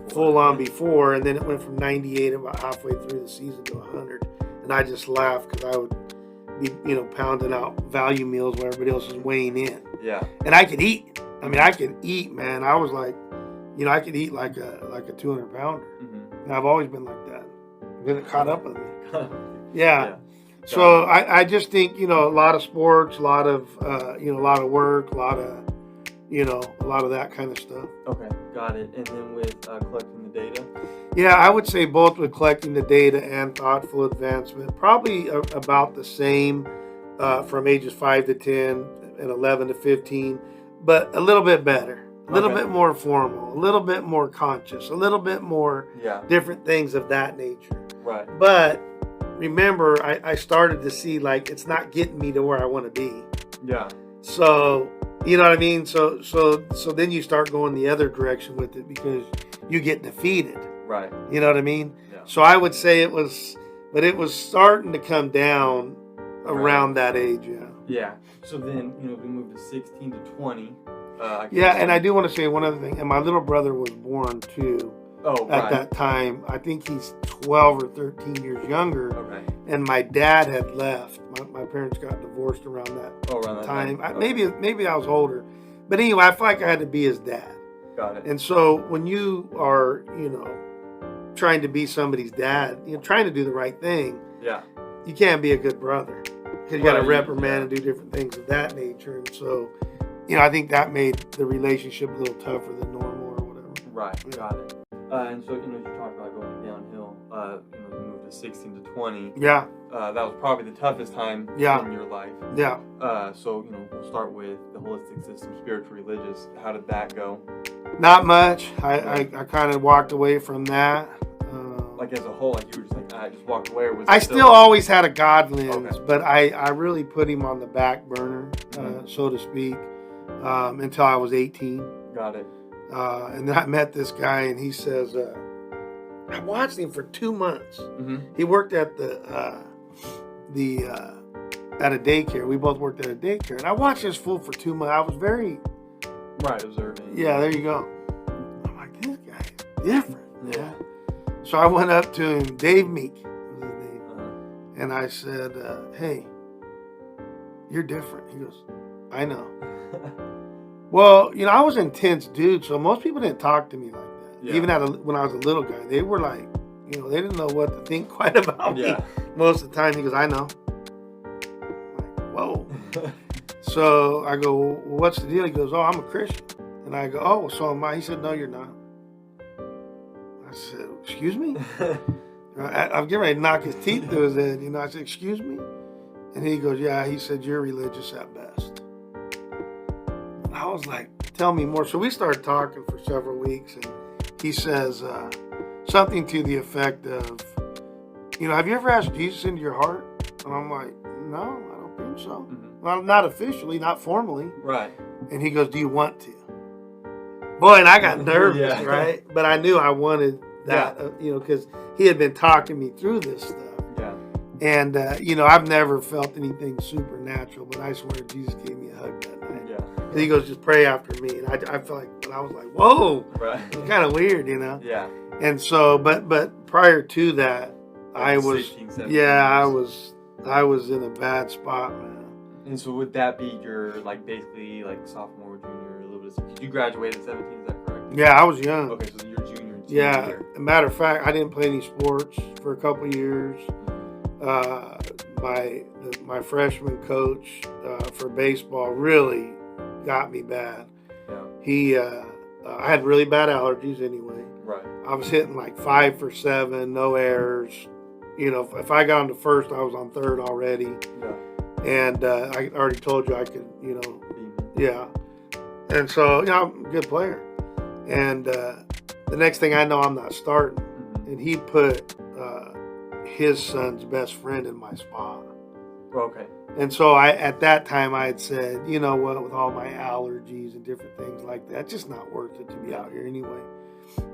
full on before, and then it went from 98 about halfway through the season to 100, and I just laughed because I would be pounding out value meals while everybody else was weighing in. Yeah. And I could eat. I mean, I could eat, man. I was like, I could eat like a 200 pounder. And I've always been like that. Then it caught up with me. Yeah. So I just think, a lot of sports, a lot of work, a lot of that kind of stuff. Okay, got it. And then with collecting the data? Yeah, I would say both with collecting the data and thoughtful advancement, probably about the same from ages 5 to 10 and 11 to 15, but a little bit better, a little bit more formal, a little bit more conscious, a little bit more different things of that nature. Right. But remember, I started to see like it's not getting me to where I want to be. Yeah. So, you know what I mean? So then you start going the other direction with it because you get defeated. Right. You know what I mean? Yeah. So I would say it was starting to come down around that age, yeah. Yeah. So then, we moved to 16 to 20. And I do want to say one other thing. And my little brother was born too. Oh, at that time. I think he's 12 or 13 years younger. Okay. And my dad had left. My parents got divorced around that time. Maybe I was older. But anyway, I feel like I had to be his dad. Got it. And so when you are, trying to be somebody's dad, trying to do the right thing, you can't be a good brother. Because you got to reprimand and do different things of that nature. And so, I think that made the relationship a little tougher than normal or whatever. Right, got it. And so, you talked about going downhill, you moved to 16 to 20. Yeah. That was probably the toughest time in your life. Yeah. So, we'll start with the holistic system, spiritual, religious. How did that go? Not much. I kind of walked away from that. Like as a whole, like you were just like, I just walked away? Or was I still always had a God lens, Okay. but I really put him on the back burner, so to speak, until I was 18. Got it. And then I met this guy, and he says, I watched him for 2 months. He worked at at a daycare. We both worked at a daycare, and I watched this fool for 2 months. I was very observing. Yeah, there you go. I'm like, this guy is different. Yeah. So I went up to him, Dave Meek was his name, and I said, "Hey, you're different." He goes, "I know." Well, I was an intense dude, so most people didn't talk to me like that. Yeah. Even when I was a little guy, they were like, they didn't know what to think quite about me most of the time. He goes, "I know." I'm like, whoa. So I go, "Well, what's the deal?" He goes, "Oh, I'm a Christian." And I go, "Oh, so am I." He said, "No, you're not." I said, "Excuse me?" I'm getting ready to knock his teeth through his head. I said, "Excuse me?" And he goes, "Yeah." He said, "You're religious at best." And I was like, "Tell me more." So we started talking for several weeks, and he says something to the effect of, "Have you ever asked Jesus into your heart?" And I'm like, "No, I don't think so." Well, not officially, not formally. Right. And he goes, "Do you want to?" Boy, and I got nervous, right? But I knew I wanted that, because he had been talking me through this stuff. Yeah. And, I've never felt anything supernatural, but I swear Jesus gave me a hug that night. Yeah. And he goes, "Just pray after me." And I felt like, I was like, whoa. Right. It's kind of weird, Yeah. And so, but prior to that, I was, 16, 17 I was in a bad spot, man. And so would that be your, basically, sophomore, junior, a little bit? Did you graduate at 17, is that correct? Yeah, I was young. Okay, so you're junior and senior Yeah, year. a matter of fact, I didn't play any sports for a couple years. my freshman coach for baseball really got me bad. Yeah. I had really bad allergies anyway. Right. I was hitting like 5 for 7, no errors. You know, if I got on to first, I was on third already. Yeah. And I already told you I could, you know, Beat me. yeah. And so, you know, I'm a good player. And the next thing I know, I'm not starting. Mm-hmm. And he put his son's best friend in my spot. Okay. And so at that time I had said, you know what, with all my allergies and different things like that, it's just not worth it to be out here anyway.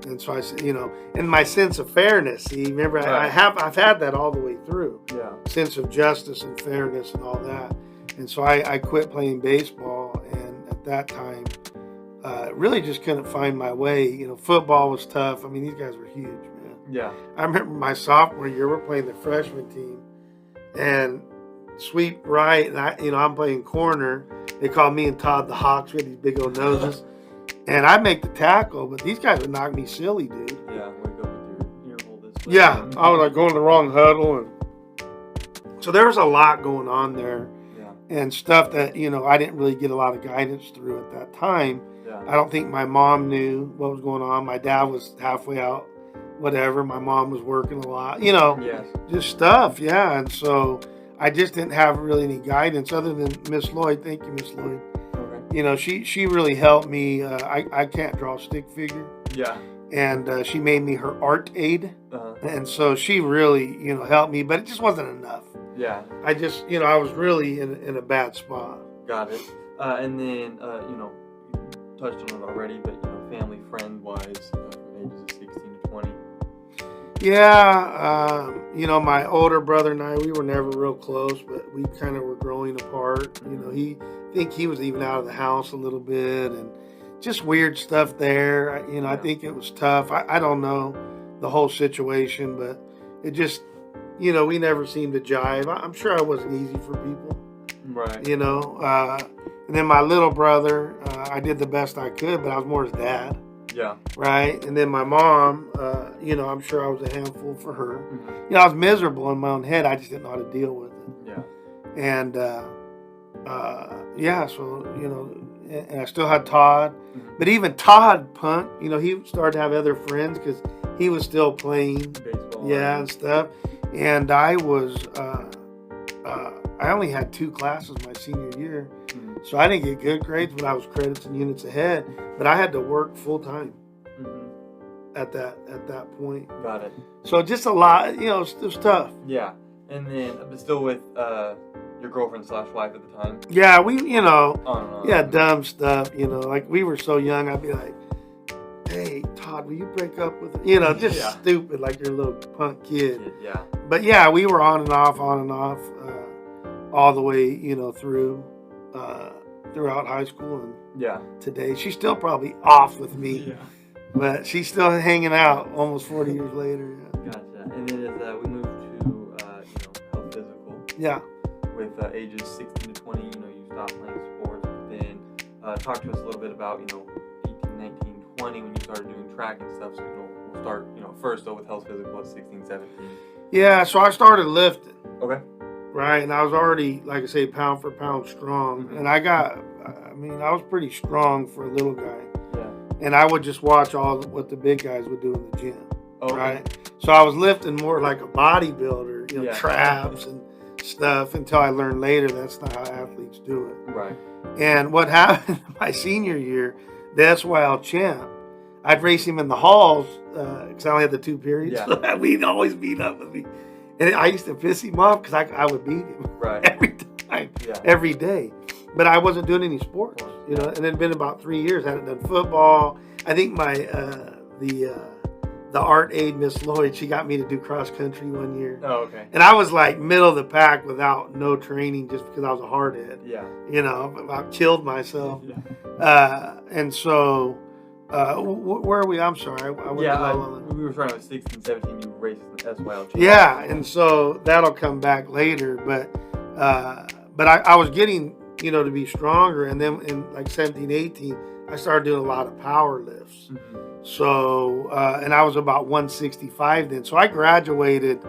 And so I said, you know, and my sense of fairness, see, remember, Right. I've had that all the way through. Yeah. Sense of justice and fairness and all that. And so I quit playing baseball, and at that time, really just couldn't find my way. You know, football was tough. I mean, these guys were huge, man. Yeah. I remember my sophomore year, we're playing the freshman team, and sweep right, and I'm playing corner. They call me and Todd the Hawks. We had these big old noses, and I make the tackle, but these guys would knock me silly, dude. Yeah. Wake up with your ear hole this way. Yeah, I was like going the wrong huddle, and so there was a lot going on there, Yeah. and stuff that I didn't really get a lot of guidance through at that time. Yeah. I don't think my mom knew what was going on. My dad was halfway out, whatever. My mom was working a lot, Yes. just stuff, yeah. And so I just didn't have really any guidance other than Miss Lloyd. Thank you, Miss Lloyd. Okay. She really helped me. I can't draw a stick figure, Yeah. and she made me her art aide. Uh-huh. And so she really, helped me, but it just wasn't enough. Yeah. I just, I was really in a bad spot. Got it. And then, you touched on it already, but, family, friend-wise, from ages of 16 to 20. Yeah, my older brother and I, we were never real close, but we kind of were growing apart. I think he was even out of the house a little bit, and just weird stuff there. I think it was tough. I don't know the whole situation, but it just, we never seemed to jive. I'm sure I wasn't easy for people. Right. And then my little brother, I did the best I could, but I was more his dad. Yeah. Right. And then my mom, I'm sure I was a handful for her. Mm-hmm. I was miserable in my own head. I just didn't know how to deal with it. Yeah. And, so, and I still had Todd. Mm-hmm. But even Todd, punk, he started to have other friends because he was still playing. Baseball. Yeah, and stuff. And I was, I only had 2 classes my senior year. Mm-hmm. So I didn't get good grades, but I was credits and units ahead. But I had to work full time Mm-hmm. at that point. Got it. So just a lot, it was tough. Yeah. And then, but still with your girlfriend / wife at the time. Yeah, we, On and on. yeah, dumb stuff, like we were so young, I'd be like, hey, Todd, will you break up with her? Just Yeah. stupid, like you're a little punk kid. Yeah. But yeah, we were on and off, all the way, through, throughout high school and Yeah. today. She's still probably off with me, Yeah. but she's still hanging out almost 40 years later. Gotcha. And then as we moved to, health physical. Yeah. With ages 16 to 20, you stopped playing sports. But then talk to us a little bit about, 18, 19, 20 when you started doing track and stuff. So, we'll start, first though with health physical at 16, 17. Yeah, so I started lifting. Okay. Right, and I was already, like I say, pound for pound strong. Mm-hmm. And I was pretty strong for a little guy. Yeah. And I would just watch what the big guys would do in the gym. Okay. Right? So I was lifting more like a bodybuilder, Yeah. traps and stuff, until I learned later that's not how athletes do it. Right. And what happened my senior year, that's why I'll champ. I'd race him in the halls because I only had the 2 periods. Yeah. We'd always beat up with me. And I used to piss him off because I would beat him Right. every time, Yeah. every day. But I wasn't doing any sports, and it had been about 3 years. I hadn't done football. I think my the art aide, Miss Lloyd, she got me to do cross country one year. Oh, okay. And I was like middle of the pack without no training just because I was a hardhead. Yeah. I killed myself. Yeah. And so, where are we? I'm sorry. I went Yeah, below on that. we were starting with 16, 17. You raced in the SYL. Yeah, and so that'll come back later. But I was getting, to be stronger. And then in like 17, 18, I started doing a lot of power lifts. Mm-hmm. So, and I was about 165 then. So I graduated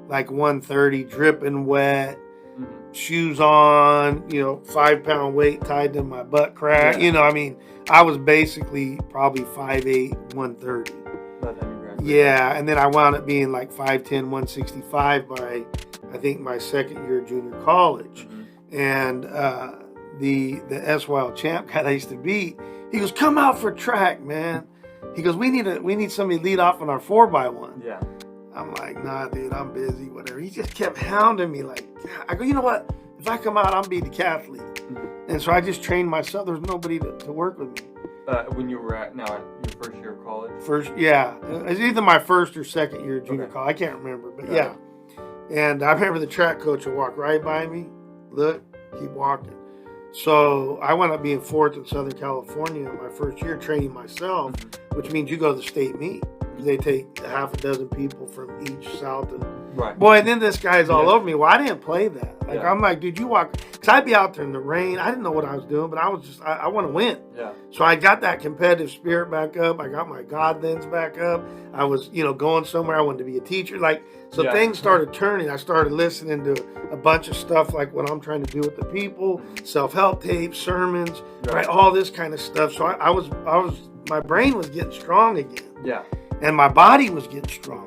like 130, dripping wet. shoes on, 5-pound weight tied to my butt crack. Yeah. I mean, I was basically probably 5'8", 130. By the time you graduated. Yeah, and then I wound up being like 5'10", 165 by, I think, my second year of junior college. Mm-hmm. And the SWIL champ guy that I used to beat, he goes, "Come out for track, man." He goes, we need somebody to lead off on our 4x1. Yeah. I'm like, "Nah, dude, I'm busy, whatever." He just kept hounding me. Like, I go, "You know what? If I come out, I'm be the decathlete." Mm-hmm. And so I just trained myself. There's nobody to work with me. When you were at your first year of college? First, yeah. It's either my first or second year of junior Okay. college. I can't remember, but Got yeah. And I remember the track coach would walk right by me, look, keep walking. So I wound up being fourth in Southern California my first year training myself, which means you go to the state meet. They take half a dozen people from each South and Right. boy, and then this guy's all Yeah. over me. Well, I didn't play that. Like, Yeah. I'm like, dude, you walk. Because I'd be out there in the rain. I didn't know what I was doing, but I was just, I want to win. Yeah. So I got that competitive spirit back up. I got my God lens back up. I was, going somewhere. I wanted to be a teacher. So Yeah. things started turning. I started listening to a bunch of stuff like what I'm trying to do with the people, self-help tapes, sermons, right? All this kind of stuff. So I was, my brain was getting strong again. Yeah. And my body was getting strong,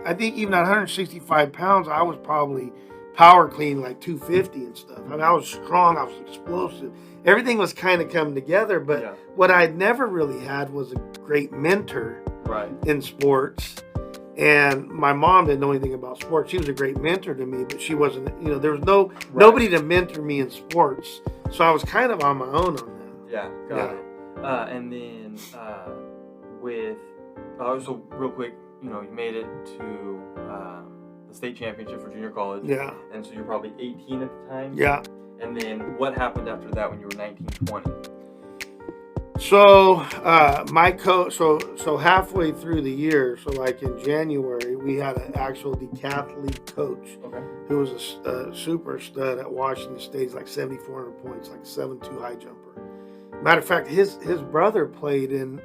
I think even at 165 pounds, I was probably power clean like 250 and stuff. I mean, I was strong, I was explosive. Everything was kind of coming together, but what I'd never really had was a great mentor in sports. And my mom didn't know anything about sports. She was a great mentor to me, but she wasn't, there was nobody to mentor me in sports. So I was kind of on my own on that. Yeah, got it. And then so real quick, you made it to the state championship for junior college. Yeah. And so you're probably 18 at the time. Yeah. And then what happened after that when you were 19, 20? So my coach, so halfway through the year, so like in January, we had an actual decathlete coach who was a super stud at Washington State. He's like 7,400 points, like 7'2" high jumper. Matter of fact, his brother played in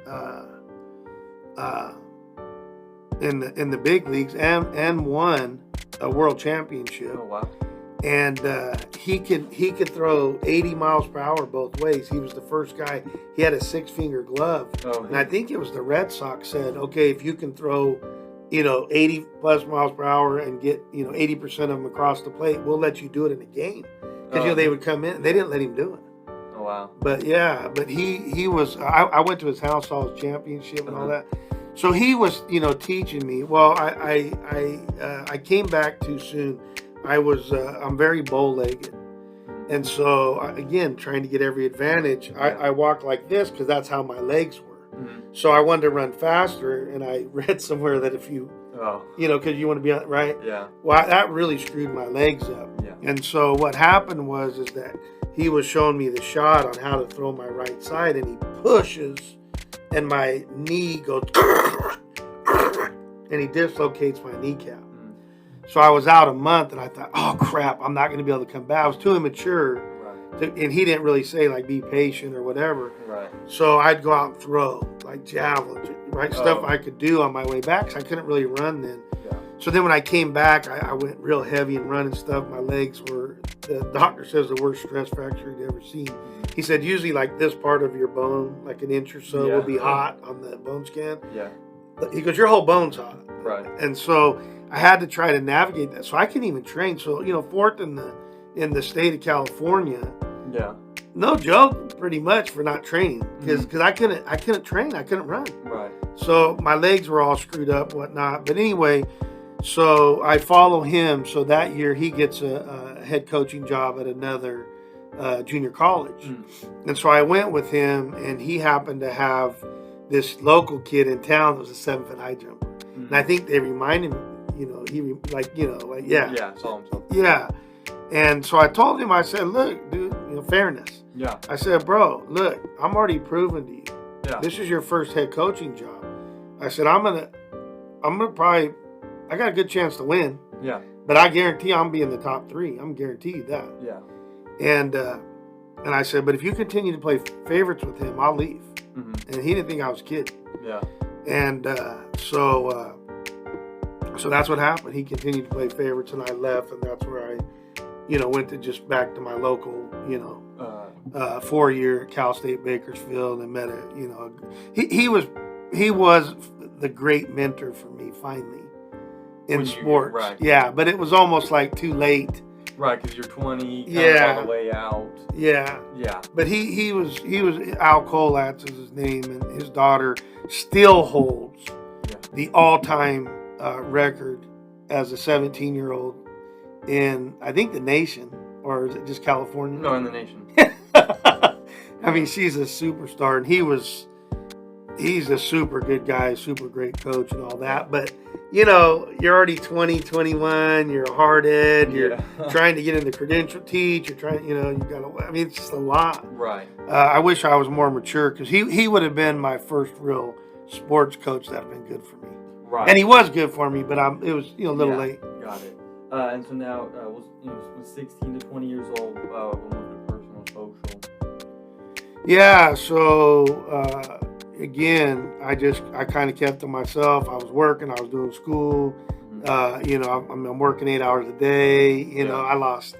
the big leagues and won a world championship. Oh wow! And he could throw 80 miles per hour both ways. He was the first guy. He had a 6-finger glove, and I think it was the Red Sox said, "Okay, if you can throw, 80 plus miles per hour and get 80% of them across the plate, we'll let you do it in a game." Because they would come in, and they didn't let him do it. Oh wow! But he was. I went to his house, saw his championship and all that. So he was, teaching me. Well, I came back too soon. I'm very bow-legged. And so, again, trying to get every advantage, I walk like this because that's how my legs were. Mm-hmm. So I wanted to run faster, and I read somewhere that if you, because you want to be on, right? Yeah. Well, that really screwed my legs up. Yeah. And so what happened was that he was showing me the shot on how to throw my right side, and he pushes, and my knee goes, and he dislocates my kneecap. So I was out a month, and I thought, oh, crap, I'm not going to be able to come back. I was too immature, and he didn't really say, like, be patient or whatever. Right. So I'd go out and throw, like javelins, stuff I could do on my way back, because I couldn't really run then. Yeah. So then when I came back, I went real heavy and running stuff. My legs were, the doctor says, the worst stress fracture he'd ever seen. He said, usually, like, this part of your bone, like an inch or so, will be hot on the bone scan. Yeah. He goes, your whole bone's hot. Right. And so I had to try to navigate that. So I couldn't even train. So, fourth in the state of California. Yeah. No joke, pretty much, for not training. Because I couldn't train. I couldn't run. Right. So my legs were all screwed up, whatnot. But anyway, so I follow him. So that year he gets a head coaching job at another junior college. And so I went with him, and he happened to have this local kid in town that was a 7-foot high jumper. And I think they reminded me, Yeah, saw him. Yeah. And so I told him, I said, look, dude, fairness. Yeah. I said, bro, look, I'm already proven to you. Yeah. This is your first head coaching job. I said, I'm gonna probably, I got a good chance to win. Yeah. But I guarantee I'm be in the top 3. I'm guaranteed that. Yeah. And I said, but if you continue to play favorites with him, I'll leave. Mm-hmm. And he didn't think I was kidding. Yeah. And so that's what happened. He continued to play favorites, and I left, and that's where I went to just back to my local, 4-year at Cal State Bakersfield, and met he was the great mentor for me finally in sports. Right. Yeah, but it was almost like too late. Right, because you're 20, kind Yeah. of on the way out. Yeah. Yeah. But he was Al Colatz is his name, and his daughter still holds the all-time record as a 17-year-old in, I think, the nation, or is it just California? No, in the nation. I mean, she's a superstar, and he's a super good guy, super great coach and all that. But, you're already 20, 21, you're hard-head, you're trying to get into credential teach, you're trying, it's just a lot. Right. I wish I was more mature, because he would have been my first real sports coach that would have been good for me. Right. And he was good for me, but it was a little late. Got it. And so now, was 16 to 20 years old, we'll move to personal social. Yeah, so again, I kind of kept to myself. I was working, I was doing school. I'm working 8 hours a day. I lost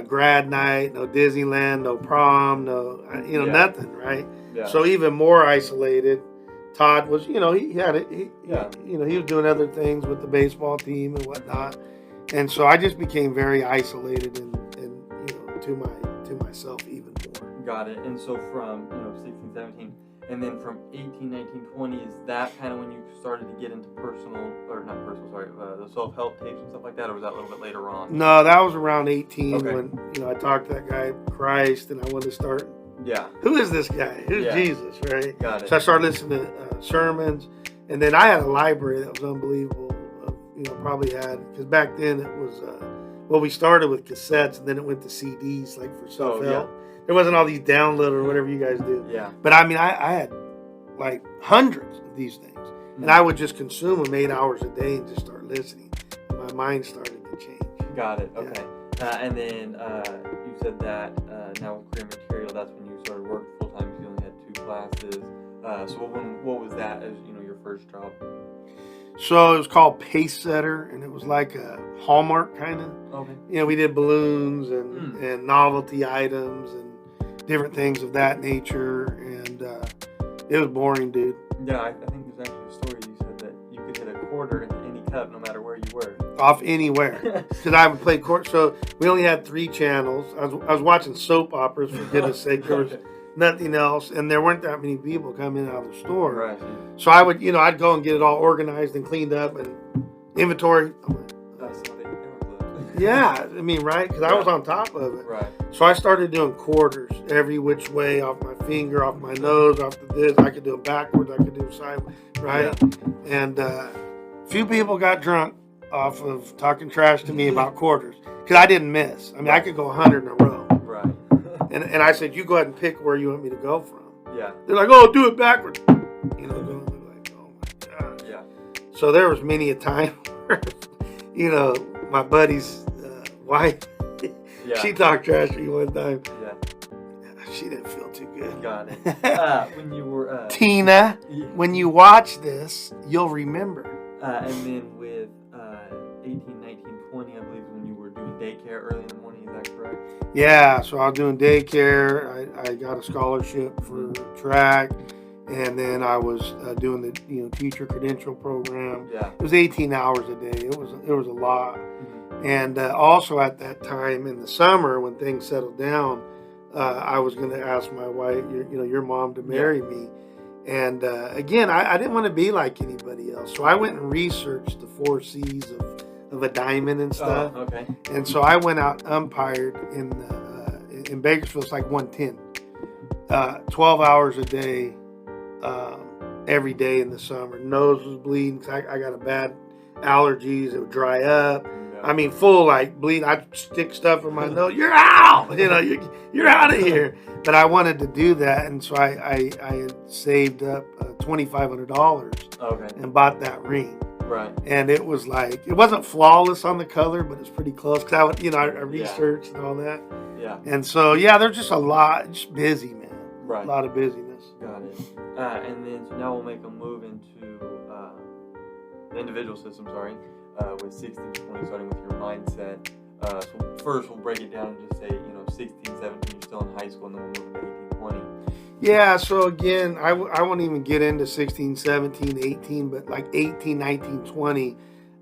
grad night, no Disneyland, no prom, nothing, right? Yeah. So even more isolated. Todd was, he had it. He was doing other things with the baseball team and whatnot, and so I just became very isolated and to myself even more. Got it. And so from 16, 17, and then from 18, 19, 20, is that kind of when you started to get into the self-help tapes and stuff like that, or was that a little bit later on? No, that was around 18 Okay. when I talked to that guy Christ, and I wanted to start. Yeah. Who is this guy? Who's Jesus, right? Got it. So I started listening to sermons, and then I had a library that was unbelievable. Probably had, because back then it was, we started with cassettes, and then it went to CDs, like for self-help. There wasn't all these download or whatever you guys do. Yeah. But I mean, I had like hundreds of these things, and I would just consume them 8 hours a day and just start listening. And my mind started to change. Got it. Okay. And then you said that now with career material, that's when you started working full time. You only had 2 classes. So what was that as your first job? So it was called Pace Setter, and it was like a Hallmark kind of. Okay. We did balloons and novelty items and different things of that nature, and it was boring, dude. Yeah, I think there's actually a story you said that you could hit a quarter into any cup no matter where you were. Off anywhere, because I would play court. So we only had 3 channels. I was watching soap operas, for goodness sake. There was nothing else, and there weren't that many people coming out of the store. Right. So I would, I'd go and get it all organized and cleaned up and inventory. That's how they lived. Yeah, I mean, right? Because I was on top of it. Right. So I started doing quarters every which way, off my finger, off my nose, off the this. I could do them backwards. I could do them sideways, right? Yeah. And few people got drunk off of talking trash to me about quarters, because I didn't miss. I mean, I could go 100 in a row. Right. And I said, you go ahead and pick where you want me to go from. Yeah. They're like, oh, do it backwards. Going like, oh my God. Yeah. So there was many a time where, my buddy's wife, she talked trash to me one time. Yeah. She didn't feel too good. Got it. When you were Tina, when you watch this, you'll remember. And then with 18, 19, 20, I believe, when you were doing daycare early in the morning, is that correct? Yeah, so I was doing daycare. I got a scholarship for track, and then I was doing the teacher credential program. Yeah. It was 18 hours a day. It was a lot. Mm-hmm. And also at that time in the summer, when things settled down, I was going to ask my wife, your mom, to marry me. And again, I didn't want to be like anybody else, so I went and researched the 4 C's of a diamond and stuff. Oh, okay. And so I went out and umpired in Bakersfield. It's like 110, 12 hours a day, every day in the summer. Nose was bleeding because I got a bad allergies. It would dry up. Yeah. I mean, full like bleed. I'd stick stuff in my nose. You're out. You're out of here. But I wanted to do that, and so I had saved up $2,500 and bought that ring. Right. And it was like, it wasn't flawless on the color, but it's pretty close. Cause I researched and all that. Yeah. And so, they're just a lot, just busy, man. Right. A lot of busyness. Got it. And then, so now we'll make a move into the individual system, with 16 to 20, starting with your mindset. So first we'll break it down and just say, 16, 17, you're still in high school, and then we'll move into 18, 20. Yeah, so again, I won't even get into 16, 17, 18, but like 18, 19, 20,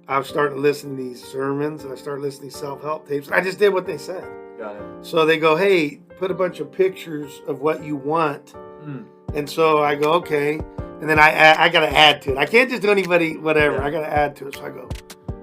I was starting to listen to these sermons, and I started listening to self-help tapes, and I just did what they said. Got it. So they go, hey, put a bunch of pictures of what you want. And so I go, okay. And then I got to add to it. I can't just do anybody, whatever. Yeah. I got to add to it. So I go,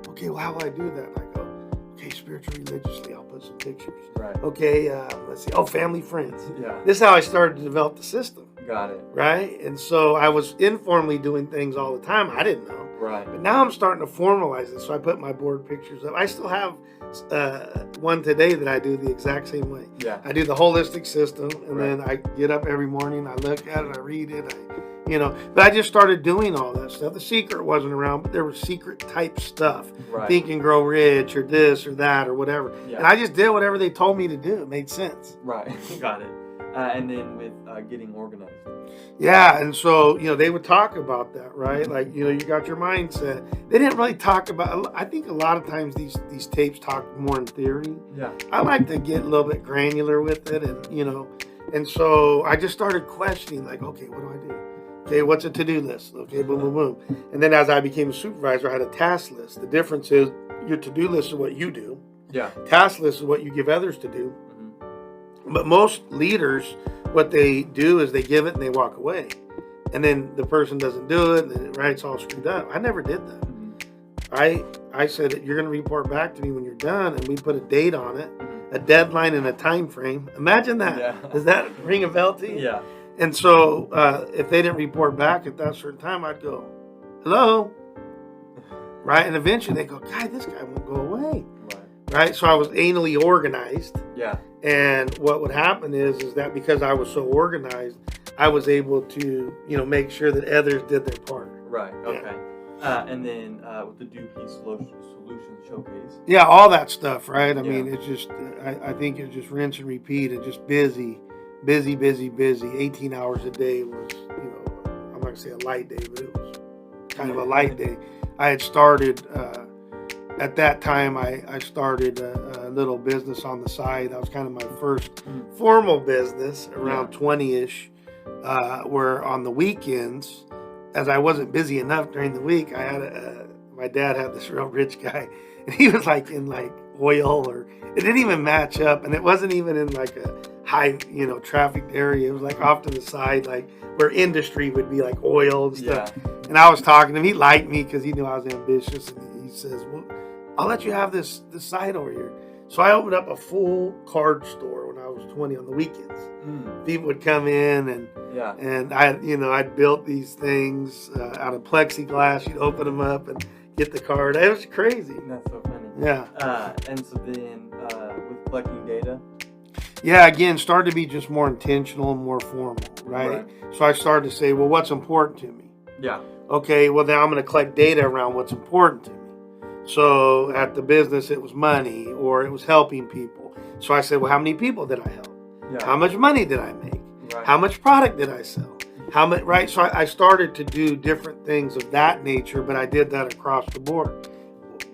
okay, well, how will I do that? And I go, okay, spiritual, religiously, I'll put some pictures. Right. Okay, let's see. Oh, family, friends. Yeah. This is how I started to develop the system. Got it. Right? And so I was informally doing things all the time. I didn't know. Right. But now I'm starting to formalize it. So I put my board pictures up. I still have one today that I do the exact same way. Yeah. I do the holistic system, and Right. then I get up every morning, I look at it, I read it, but I just started doing all that stuff. The secret wasn't around, but there was secret type stuff. Right. Think and Grow Rich, or this or that or whatever. Yeah. And I just did whatever they told me to do. It made sense. Right. Got it. And then with getting organized. Yeah, and so, they would talk about that, right? Like, you got your mindset. They didn't really talk about, I think a lot of times these tapes talk more in theory. Yeah. I like to get a little bit granular with it, and so I just started questioning, like, okay, what do I do? Okay, what's a to-do list? Okay, boom, boom, boom. And then as I became a supervisor, I had a task list. The difference is your to-do list is what you do. Yeah. Task list is what you give others to do. Mm-hmm. But most leaders, what they do is they give it and they walk away. And then the person doesn't do it, and it's all screwed up. I never did that. I said, you're going to report back to me when you're done, and we put a date on it, a deadline, and a time frame. Imagine that. Yeah. Does that ring a bell to you? Yeah. And so if they didn't report back at that certain time, I'd go, hello? Right? And eventually they go, God, this guy won't go away. Right? So I was anally organized. Yeah. And what would happen is that because I was so organized, I was able to, make sure that others did their part. Right. Okay. And then with the DUP Solutions Showcase. Yeah, all that stuff, right? I Yeah. mean, it's just, I think it's just rinse and repeat. It's just busy. 18 hours a day was, I'm not going to say a light day, but it was kind of a light day. I had started, at that time, I started a little business on the side. That was kind of my first formal business around 20-ish, where on the weekends, as I wasn't busy enough during the week, I had my dad had this real rich guy, and he was like in like oil, or it didn't even match up, and it wasn't even in like a high, trafficked area. It was like off to the side, like where industry would be like oil and stuff. Yeah. And I was talking to him. He liked me because he knew I was ambitious, and he says, well, I'll let you have this side over here. So I opened up a full card store when I was 20 on the weekends. People would come in, and I'd built these things out of plexiglass. You'd open them up and get the card. It was crazy. That's so funny. Yeah. And so then with collecting data. Yeah, again, started to be just more intentional and more formal, right? So I started to say, well, what's important to me? Yeah. Okay, well, now I'm going to collect data around what's important to me. So at the business, it was money, or it was helping people. So I said, well, how many people did I help? Yeah. How much money did I make? Right. How much product did I sell? How much, right? So I started to do different things of that nature, but I did that across the board.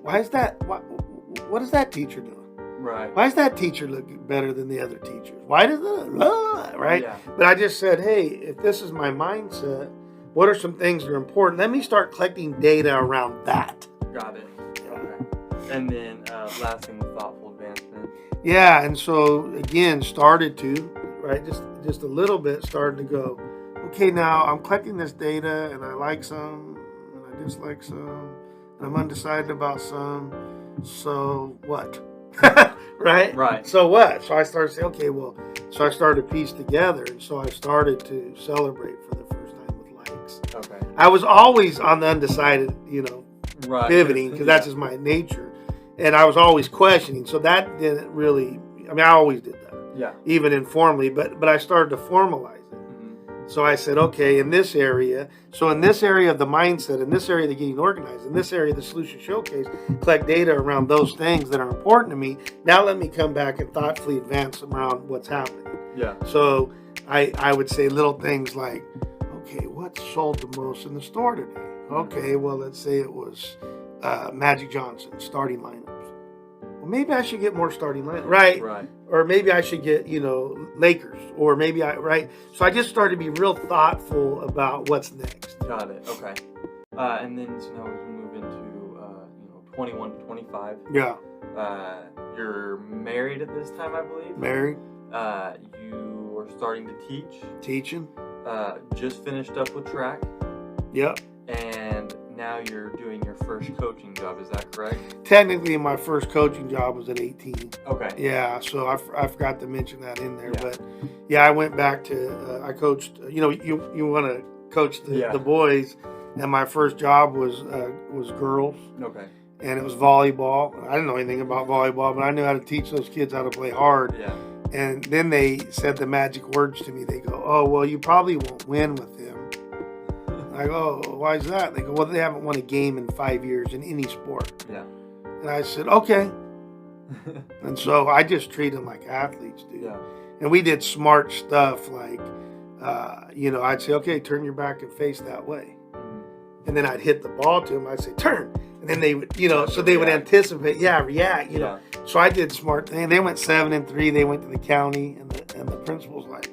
Why is that? What is that teacher doing? Right. Why does that teacher look better than the other teachers? Why does that, right? Yeah. But I just said, hey, if this is my mindset, what are some things that are important? Let me start collecting data around that. Got it. Okay. And then last thing with thoughtful advancement. Yeah, and so again, started to, right, just a little bit, started to go, okay, now I'm collecting this data, and I like some, and I dislike some, and I'm undecided about some, so what? Right? Right. So what? So I started to say, okay, well, so I started to piece together, and so I started to celebrate for the first time with likes. Okay. I was always on the undecided, Right. pivoting, because that's just my nature, and I was always questioning, so that didn't really, I always did that, Yeah. even informally, but I started to formalize it. So I said, okay, in this area of the mindset, in this area of the getting organized, in this area of the solution showcase, collect data around those things that are important to me. Now let me come back and thoughtfully advance around what's happening. Yeah. So I would say little things like, okay, what sold the most in the store today? Okay, well, let's say it was Magic Johnson starting lineups. Well, maybe I should get more starting line, right? Right. Or maybe I should get, Lakers, or maybe right? So I just started to be real thoughtful about what's next. Got it. Okay. And then so now we can move into 21 to 25. Yeah. You're married at this time, I believe. Married, You are starting to teach. teaching. Just finished up with track, Yep. and now you're doing your first coaching job. Is that correct? Technically, my first coaching job was at 18. Okay. Yeah, so I forgot to mention that in there. Yeah. But yeah, I went back to, I coached, you want to coach Yeah. the boys, and my first job was girls, Okay. and it was volleyball. I didn't know anything about volleyball, but I knew how to teach those kids how to play hard. Yeah. And then they said the magic words to me. They go, "Oh, well, you probably won't win with them." I go, "Oh, why is that?" They go, "Well, they haven't won a game in 5 years in any sport." Yeah. And I said, "Okay." And so I just treat them like athletes, dude. Yeah. And we did smart stuff like, I'd say, "Okay, turn your back and face that way." And then I'd hit the ball to them. I'd say, "Turn." And then they would, so they would React. anticipate, react, Yeah. So I did smart thing. They went 7-3. They went to the county, and the principal's like,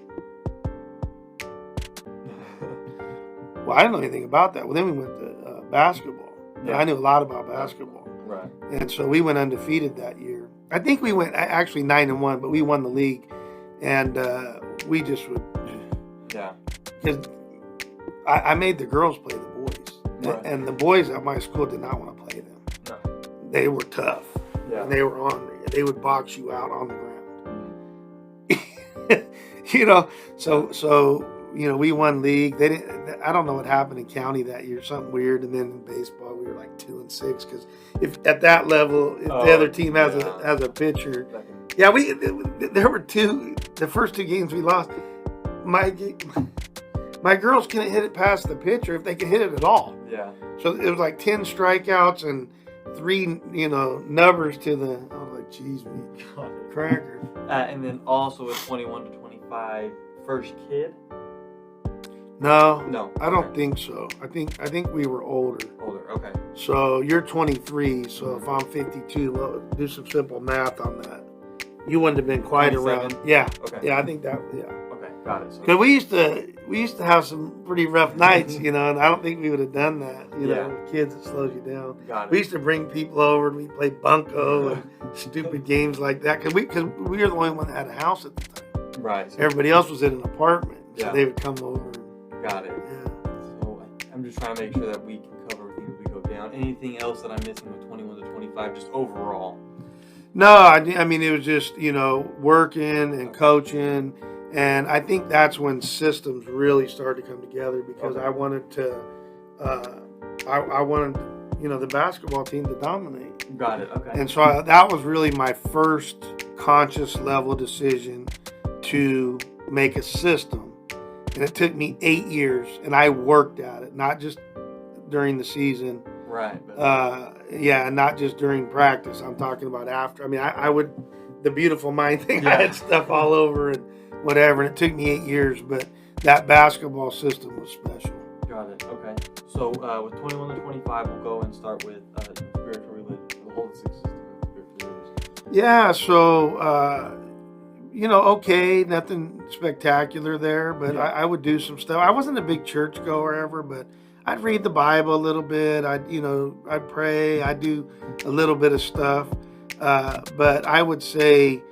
"Well, I didn't know anything about that." Well, then we went to basketball. And Yeah. I knew a lot about basketball. Right. And so we went undefeated that year. I think we went actually 9-1, but we won the league. And we just would, Yeah. because I made the girls play the boys. Right. And the boys at my school did not want to play them. No. They were tough. Yeah. And they were ornery. They would box you out on the ground. So we won league. They didn't. I don't know what happened in county that year. Something weird. And then in baseball, we were like 2-6 because if at that level, if the other team has a pitcher, yeah, there were the first 2 games we lost. My girls couldn't hit it past the pitcher if they could hit it at all. Yeah. So it was like 10 strikeouts and 3, nubbers to the. I was like, "Geez, me crackers." And then also with 21 to 25, first kid. No, No. I don't think so. I think we were older. Older. Okay. So you're 23. So if I'm 52, well, do some simple math on that. You wouldn't have been quite 27? around. Yeah. Okay. Yeah, I think that. Yeah. Okay. Got it. So, Because we used to have some pretty rough nights, and I don't think we would have done that. With kids, it slows you down. got We it. used to bring people over and we play bunco and stupid games like that because we were the only one that had a house at the time. Right. So, Everybody else was in an apartment, so Yeah. they would come over. And, got it. yeah. So I'm just trying to make sure that we can cover everything as we go down. Anything else that I'm missing with 21 to 25, just overall? No, I mean it was just working and coaching, and I think that's when systems really started to come together because Okay. I wanted to, I wanted the basketball team to dominate. Got it. Okay. And so that was really my first conscious level decision to make a system. And it took me 8 years, and I worked at it, not just during the season. Right. But, And not just during practice. I'm talking about after. I mean, I would, the beautiful mind thing, Yeah. I had stuff all over and whatever. And it took me 8 years, but that basketball system was special. got it. Okay. So with 21 to 25, we'll go and start with spiritual religion, the holistic system of spiritual religion. Yeah, so, okay, nothing spectacular there, but Yeah. I would do some stuff. I wasn't a big church goer ever, but I'd read the Bible a little bit. I'd pray. I'd do a little bit of stuff. But I would say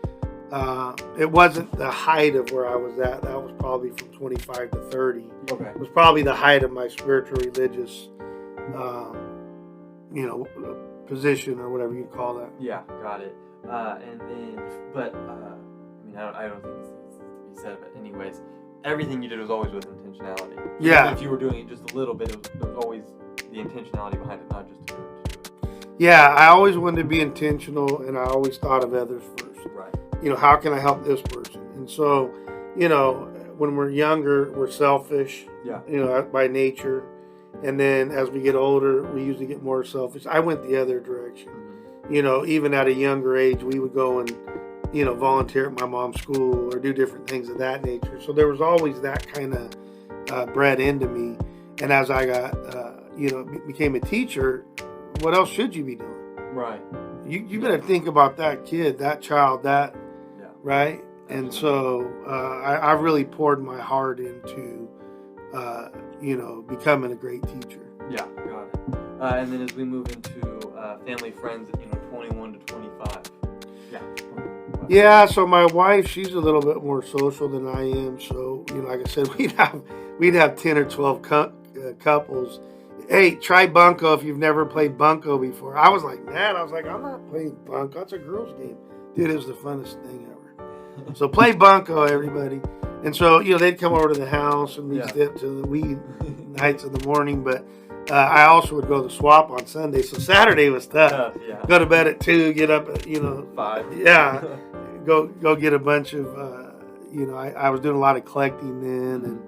it wasn't the height of where I was at. That was probably from 25 to 30. Okay. It was probably the height of my spiritual religious, position or whatever you call that. Yeah, got it. And then, but I don't think this needs to be said, but anyways, everything you did was always with intentionality. Yeah. Even if you were doing it just a little bit, there was always the intentionality behind it, not just to do it. Yeah, I always wanted to be intentional, and I always thought of others first. Right. How can I help this person? And so, when we're younger, we're selfish, Yeah. by nature. And then as we get older, we usually get more selfish. I went the other direction. Mhm. Even at a younger age, we would go and, volunteer at my mom's school or do different things of that nature. So there was always that kind of bred into me. And as I got, became a teacher, what else should you be doing? Right. you better think about that kid, that child, that Yeah. right. And so I really poured my heart into becoming a great teacher. Yeah, got it. And then as we move into family, friends, 21 to 25. Yeah. Yeah, so my wife, she's a little bit more social than I am. So, like I said, we'd have 10 or 12 couples. Hey, try Bunko if you've never played Bunko before. I was like, I'm not playing Bunko. That's a girls' game. Dude, it was the funnest thing ever. So play Bunko, everybody. And so, they'd come over to the house and we'd step to the wee nights in the morning. But I also would go to swap on Sunday. So Saturday was tough. Yeah. Go to bed at 2, get up at, 5. Yeah. Go get a bunch of, I was doing a lot of collecting then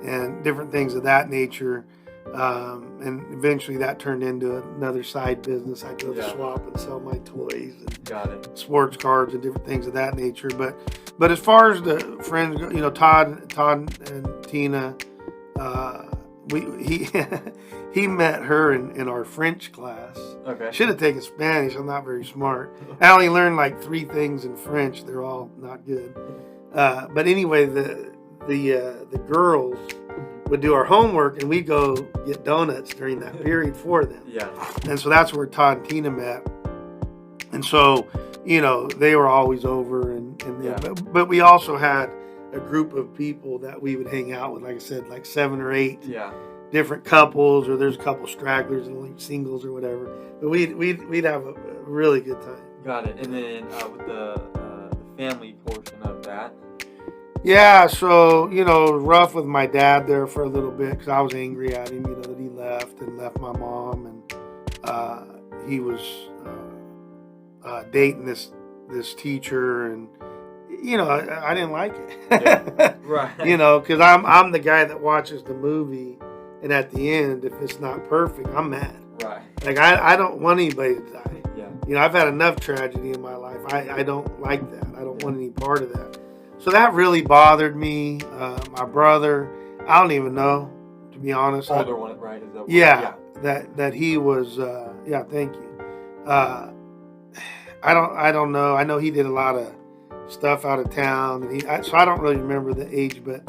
and different things of that nature. And eventually that turned into another side business. I'd go to swap and sell my toys and sports cards and different things of that nature. But as far as the friends go, Todd and Tina, he met her in our French class. Okay. Should have taken Spanish. I'm not very smart. I only learned like 3 things in French. They're all not good. But anyway, the girls would do our homework and we'd go get donuts during that period for them. Yeah. And so that's where Todd and Tina met. And so, they were always over but we also had a group of people that we would hang out with, like I said, like 7 or 8 different couples, or there's a couple stragglers and like singles or whatever. But we'd have a really good time. Got it. And then with the family portion of that. Yeah, so, rough with my dad there for a little bit because I was angry at him, that he left my mom. And he was dating this teacher, and, I didn't like it. Yeah. Right. Because I'm the guy that watches the movie, and at the end, if it's not perfect, I'm mad. Right. Like, I don't want anybody to die. Yeah. I've had enough tragedy in my life. I don't like that. I don't want any part of that. So that really bothered me. My brother, I don't even know, to be honest. Older one, right? Is that yeah, that he was. Thank you. I don't know. I know he did a lot of stuff out of town, and so I don't really remember the age, but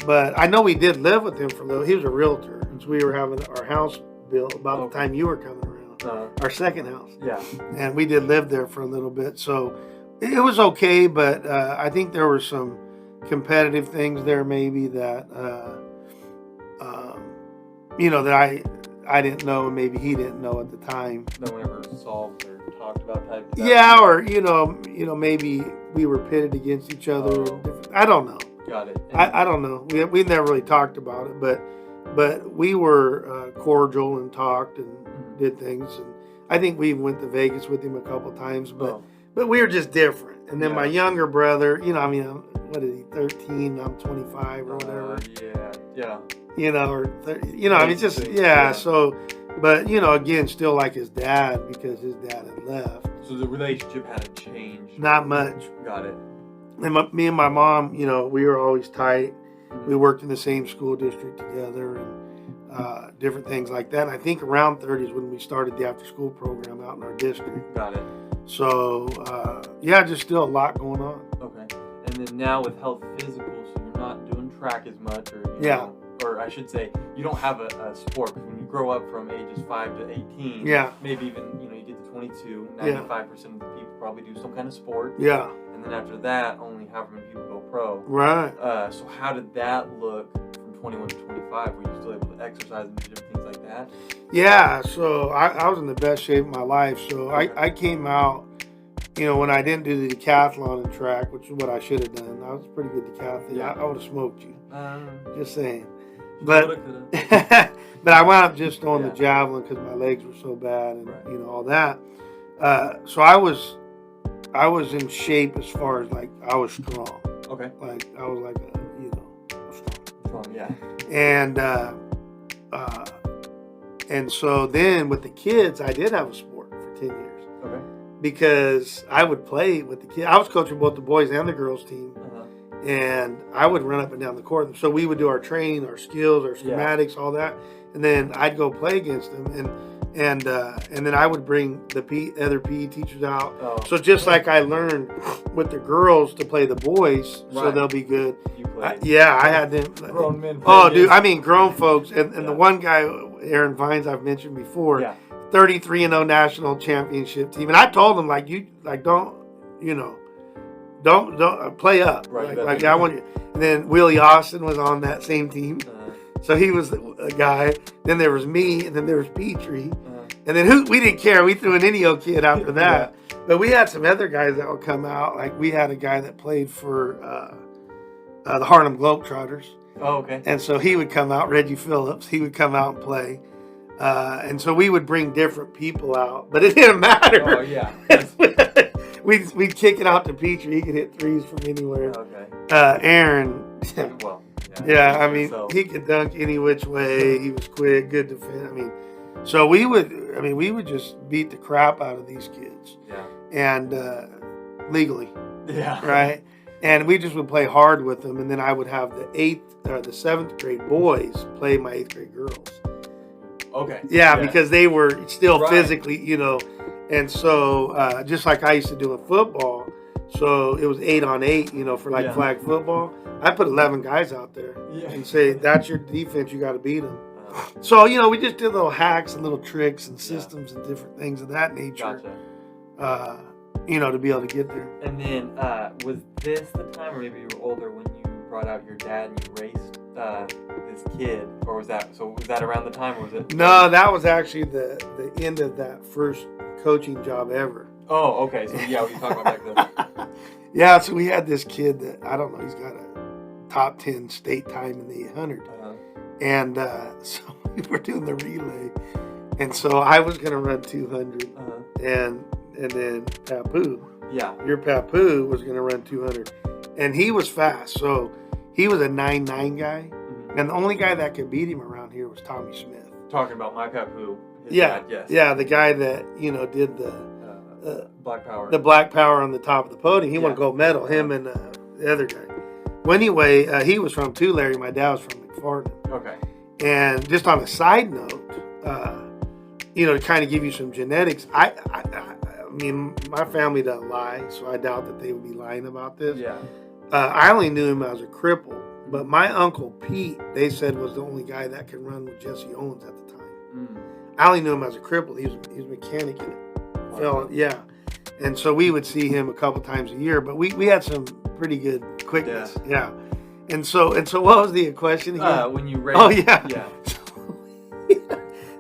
but I know we did live with him for a little. He was a realtor, and so we were having our house built about the time you were coming around. Our second house. Yeah, and we did live there for a little bit, so. It was okay, but I think there were some competitive things there maybe that, that I didn't know and maybe he didn't know at the time. No one ever solved or talked about type stuff? Yeah, or, maybe we were pitted against each other. I don't know. Got it. I don't know. We never really talked about it, but we were cordial and talked and did things. And I think we even went to Vegas with him a couple times, but we were just different. And then my younger brother, what is he, 13? I'm 25 or whatever. So, but, again, still like his dad because his dad had left. So the relationship hadn't changed? Not much. Got it. And me and my mom, we were always tight. We worked in the same school district together and different things like that. And I think around 30 is when we started the after-school program out in our district. Got it. So, just still a lot going on. Okay. And then now with health physical, so you're not doing track as much, or or I should say, you don't have a sport. Because when you grow up from ages 5 to 18, maybe even, you get to 22, 95% of the people probably do some kind of sport. Yeah. And then after that, only however many people go pro. Right. So how did that look from 21 to 25? Were you still able to exercise and do different things like that? Yeah, so I was in the best shape of my life. So I came out, when I didn't do the decathlon and track, which is what I should have done. I was a pretty good decathlete. Yeah. I would have smoked you. Just saying. But but I wound up just on the javelin because my legs were so bad and all that. So I was in shape as far as like I was strong. Okay. Like I was like strong. Yeah. And so then with the kids, I did have a sport for 10 years. Okay. Because I would play with the kids. I was coaching both the boys and the girls team. And I would run up and down the court. So we would do our training, our skills, our schematics, all that. And then I'd go play against them. and then I would bring the other PE teachers out. Oh. So just like I learned with the girls to play the boys, so Right. they'll be good. You played. I had them. Grown men. Oh, played dude, against- I mean grown folks, and Yeah. the one guy, Aaron Vines, I've mentioned before, Yeah. 33-0 national championship team, and I told him don't play up, Right, like I want you. And then Willie Austin was on that same team, so he was a guy. Then there was me, and then there was Petrie, and then we didn't care. We threw an Indio kid after that, but we had some other guys that would come out. Like we had a guy that played for the Harlem Globetrotters. Oh, okay. And so he would come out, Reggie Phillips, he would come out and play. And so we would bring different people out, but it didn't matter. Oh, yeah. We'd kick it out to Petrie. He could hit threes from anywhere. Okay. Aaron, Well, yeah, I mean, So- he could dunk any which way. He was quick, good defense. I mean, so we would just beat the crap out of these kids. Yeah. And legally, Yeah. right? And we just would play hard with them, and then I would have the 7th grade boys play my 8th grade girls. Okay. Yeah, because they were still Right. physically, and so just like I used to do in football, so it was 8-on-8, for Yeah. flag football. I put 11 guys out there Yeah. and say, that's your defense, you got to beat them. So, we just did little hacks and little tricks and systems and different things of that nature, Gotcha. to be able to get there. And then, was this the time, or maybe you were older, when you brought out your dad and you raced this kid, or was that around the time, or was it? No, that was actually the end of that first coaching job ever. Oh, okay. So yeah, we talked about back then. Yeah, so we had this kid that, I don't know, he's got a top 10 state time in the 800. And so we were doing the relay. And so I was going to run 200. And then Papu, Yeah. your Papu, was going to run 200. And he was fast. So he was a 9'9" guy. Mhm. And the only guy that could beat him around here was Tommy Smith. Talking about my Papu. His Yeah. dad, yes. Yeah, the guy that, did Black Power. the black power on the top of the podium. He won a Yeah. gold medal, him and the other guy. Well, anyway, he was from Tulare. My dad was from McFarland. Okay. And just on a side note, to kind of give you some genetics, I mean, my family doesn't lie, so I doubt that they would be lying about this. Yeah. I only knew him as a cripple, but my uncle Pete, they said, was the only guy that could run with Jesse Owens at the time. Mm. I only knew him as a cripple. He was a mechanic in it. Yeah. And so we would see him a couple times a year, but we had some pretty good quickness. Yeah. And so what was the question again? When you raced. Oh, yeah. Yeah.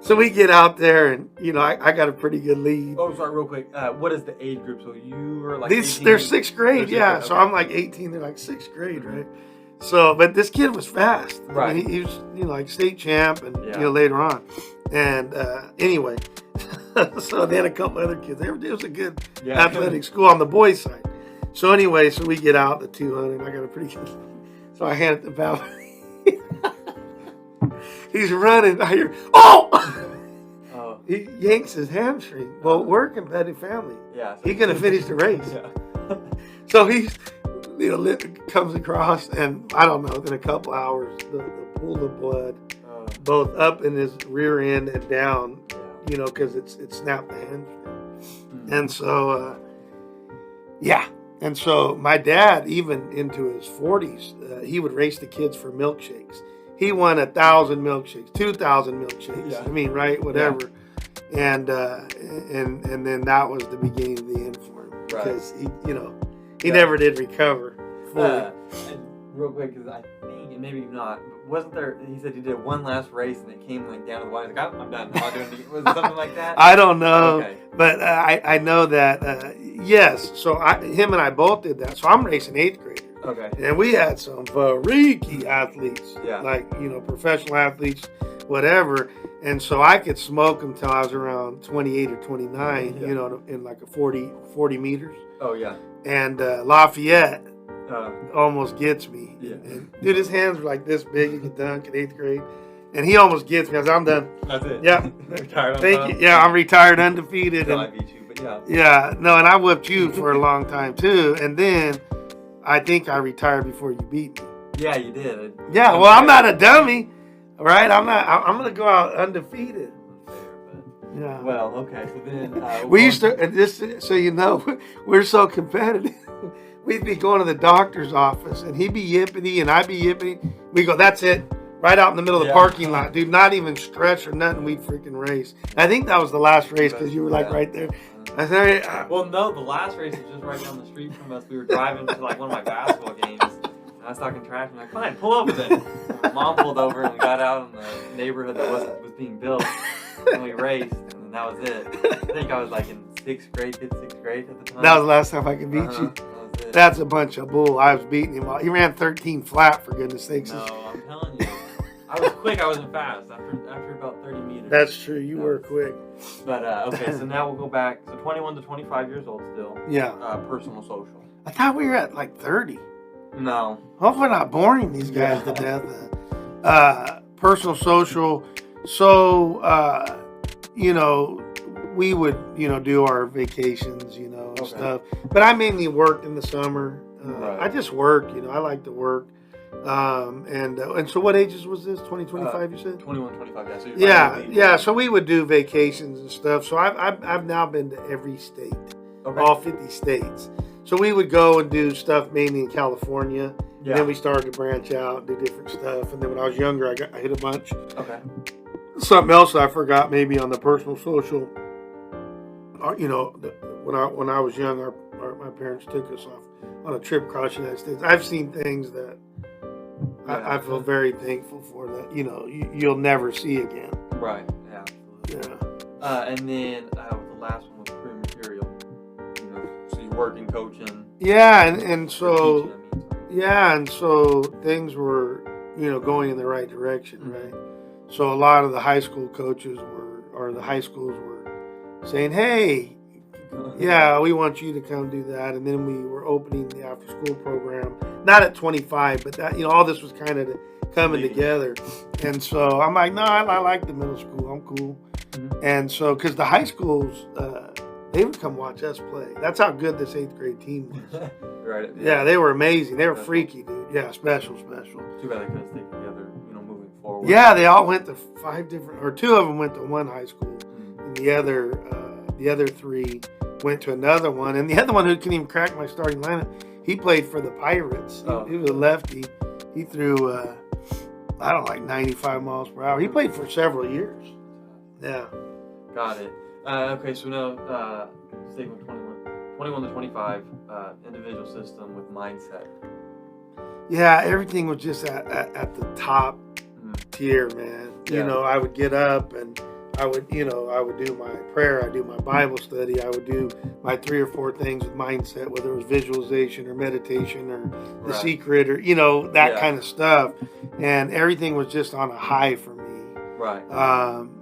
So we get out there, and I got a pretty good lead. Oh, sorry, real quick. What is the age group? So you were like. They're 18? sixth grade, They're yeah. sixth So grade, I'm like 18, they're like sixth grade, right? So, but this kid was fast. Right. I mean, he was, like state champ, and Yeah. later on. And anyway, so then a couple other kids. It was a good Yeah. athletic school on the boys' side. So anyway, so we get out the 200. I got a pretty good. So I hand it to Val. He's running. I hear, oh! Oh. He yanks his hamstring. Well, working, better family. Yeah. So He's gonna finish the race. Yeah. So he's, comes across, and I don't know. In a couple hours, the pool of blood, both up in his rear end and down, because it snapped the hamstring. And so, And so my dad, even into his 40s, he would race the kids for milkshakes. He won 1,000 milkshakes, 2,000 milkshakes. Yeah. I mean, right, whatever. Yeah. And then that was the beginning of the end for him, because he never did recover fully. And real quick, because I think, and maybe not, but wasn't there? He said he did one last race and it came down to the wire. He's like, I'm done. I'm not doing it. Was it something like that? I don't know, Okay. but I know that yes. So him and I both did that. So I'm racing 8th grade. Okay. And we had some freaky athletes, Yeah. like, professional athletes, whatever. And so I could smoke them till I was around 28 or 29, Yeah. in like a 40 meters. Oh yeah. And Lafayette Uh, almost gets me. Yeah. And, dude, his hands were like this big. He could dunk in 8th grade. And he almost gets me. I said, I'm done. that's it. Yeah. Retired on Thank top. you. Yeah, I'm retired, undefeated. Until I And, beat you, but yeah. yeah, no, and I whipped you for a long time, too. And then I think I retired before you beat me. Yeah, you did. Yeah, well, I'm not a dummy, right? I'm going to go out undefeated. Fair, but Yeah. Well, okay. So then We used to, and this, so you know, we're so competitive. We'd be going to the doctor's office, and he'd be yippity, and I'd be yippity. We go, that's it, right out in the middle of the parking lot, dude. Not even stretch or nothing. We'd freaking race. I think that was the last race because you were like right there. I said, well, no, the last race was just right down the street from us. We were driving to like one of my basketball games. And I was talking trash. I'm like, fine, pull over then. Mom pulled over, and we got out in the neighborhood that was being built, and we raced, and that was it. I think I was like in sixth grade at the time. that was the last time I could beat you. That was it. That's a bunch of bull. I was beating him. He ran 13 flat, for goodness sakes. No, I'm telling you. I was quick, I wasn't fast. After about 30 meters. That's true. You were quick. But, okay, so now we'll go back. So 21 to 25 years old still. Yeah. Personal social. I thought we were at like 30. No. Hopefully not boring these guys to death. Personal social. So, you know, we would, you know, do our vacations, you know, and stuff. But I mainly worked in the summer. Right. I just work, you know, I like to work. And so what ages was this? 20, 25, you said? 21, 25, yeah. So Yeah. So we would do vacations and stuff. So I've now been to every state, all 50 states. So we would go and do stuff mainly in California. Yeah. And then we started to branch out and do different stuff. And then when I was younger, I hit a bunch. Okay. Something else I forgot maybe on the personal social. You know, when I was young, my parents took us off on a trip across the United States. I've seen things that I feel very thankful for that, you know, you'll never see again. Right. Yeah. Absolutely. Yeah. And then the last one was pre-material. You know, so you're working, coaching. Yeah, and so teaching, I mean, sorry. yeah, and so things were, you know, going in the right direction, right? So a lot of the high school coaches the high schools were saying, hey, yeah, we want you to come do that. And then we were opening the after school program, not at 25, but that, you know, all this was kind of coming together. And so I'm like, no, I like the middle school. I'm cool. Mm-hmm. And so, because the high schools, they would come watch us play. That's how good this 8th grade team was. Right. Yeah, they were amazing. They were freaky, dude. Yeah, special. Too bad they couldn't stick together, you know, moving forward. Yeah, they all went to 5 different, or 2 of them went to one high school, and the other 3 went to another one, and the other one who couldn't even crack my starting lineup, he played for the Pirates. He was a lefty. He threw, I don't know, like 95 miles per hour. He played for several years. Yeah. Got it. Okay, so now, sticking with 21 to 25, individual system with mindset. Yeah, everything was just at the top tier, man. Yeah. You know, I would get up and I would do my prayer, I'd do my Bible study, I would do my 3 or 4 things with mindset, whether it was visualization or meditation or the secret or, you know, that kind of stuff. And everything was just on a high for me. Right.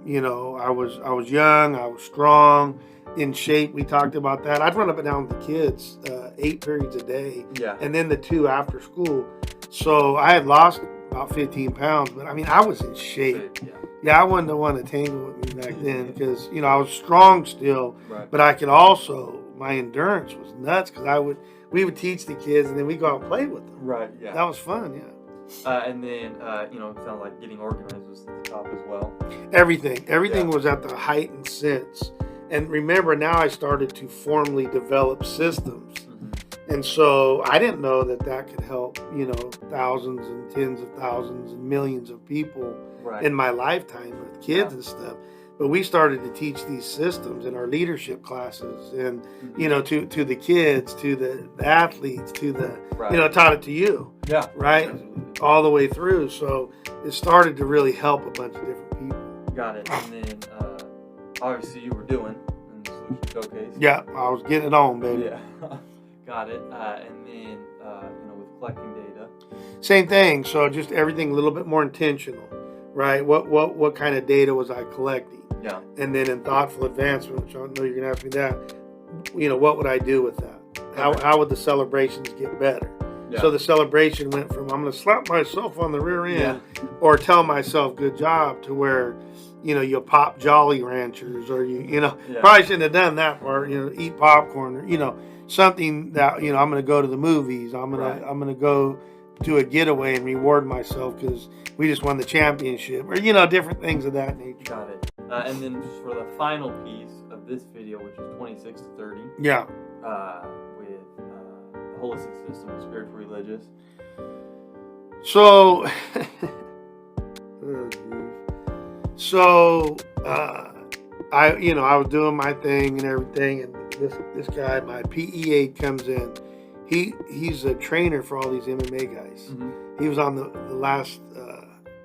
You know, I was young, I was strong, in shape. We talked about that. I'd run up and down with the kids 8 periods a day. Yeah. And then the 2 after school. So I had lost about 15 pounds, but I mean, I was in shape. Yeah, I wasn't the one to tangle with me back then because, you know, I was strong still, but I could also, my endurance was nuts because we would teach the kids and then we'd go out and play with them. Right, yeah. That was fun, yeah. And then, you know, it sounded like getting organized was at the top as well. Everything was at the heightened sense. And remember, now I started to formally develop systems. And so I didn't know that could help, you know, thousands and tens of thousands and millions of people in my lifetime with kids and stuff. But we started to teach these systems in our leadership classes and, you know, to the kids, to the athletes, to the, you know, taught it to you. Yeah. Right? Absolutely. All the way through. So it started to really help a bunch of different people. Got it. And then, obviously you were doing in the Solution Showcase. Yeah, I was getting it on, baby. Yeah. Got it. And then, you know, with collecting data. Same thing. So just everything a little bit more intentional, right? What kind of data was I collecting? Yeah. And then in thoughtful advancement, which I know you're gonna ask me that, you know, what would I do with that? How would the celebrations get better? Yeah. So the celebration went from I'm gonna slap myself on the rear end or tell myself good job to where, you know, you pop Jolly Ranchers or you know, probably shouldn't have done that part, you know, eat popcorn or, you know, something that, you know, I'm going to go to the movies. I'm going to go do a getaway and reward myself because we just won the championship or, you know, different things of that nature. Got it. And then just for the final piece of this video, which is 26 to 30, Yeah. with the holistic system of spiritual religious. So, I was doing my thing and everything, and this guy, my PE aide, comes in. He's a trainer for all these MMA guys. Mm-hmm. He was on the last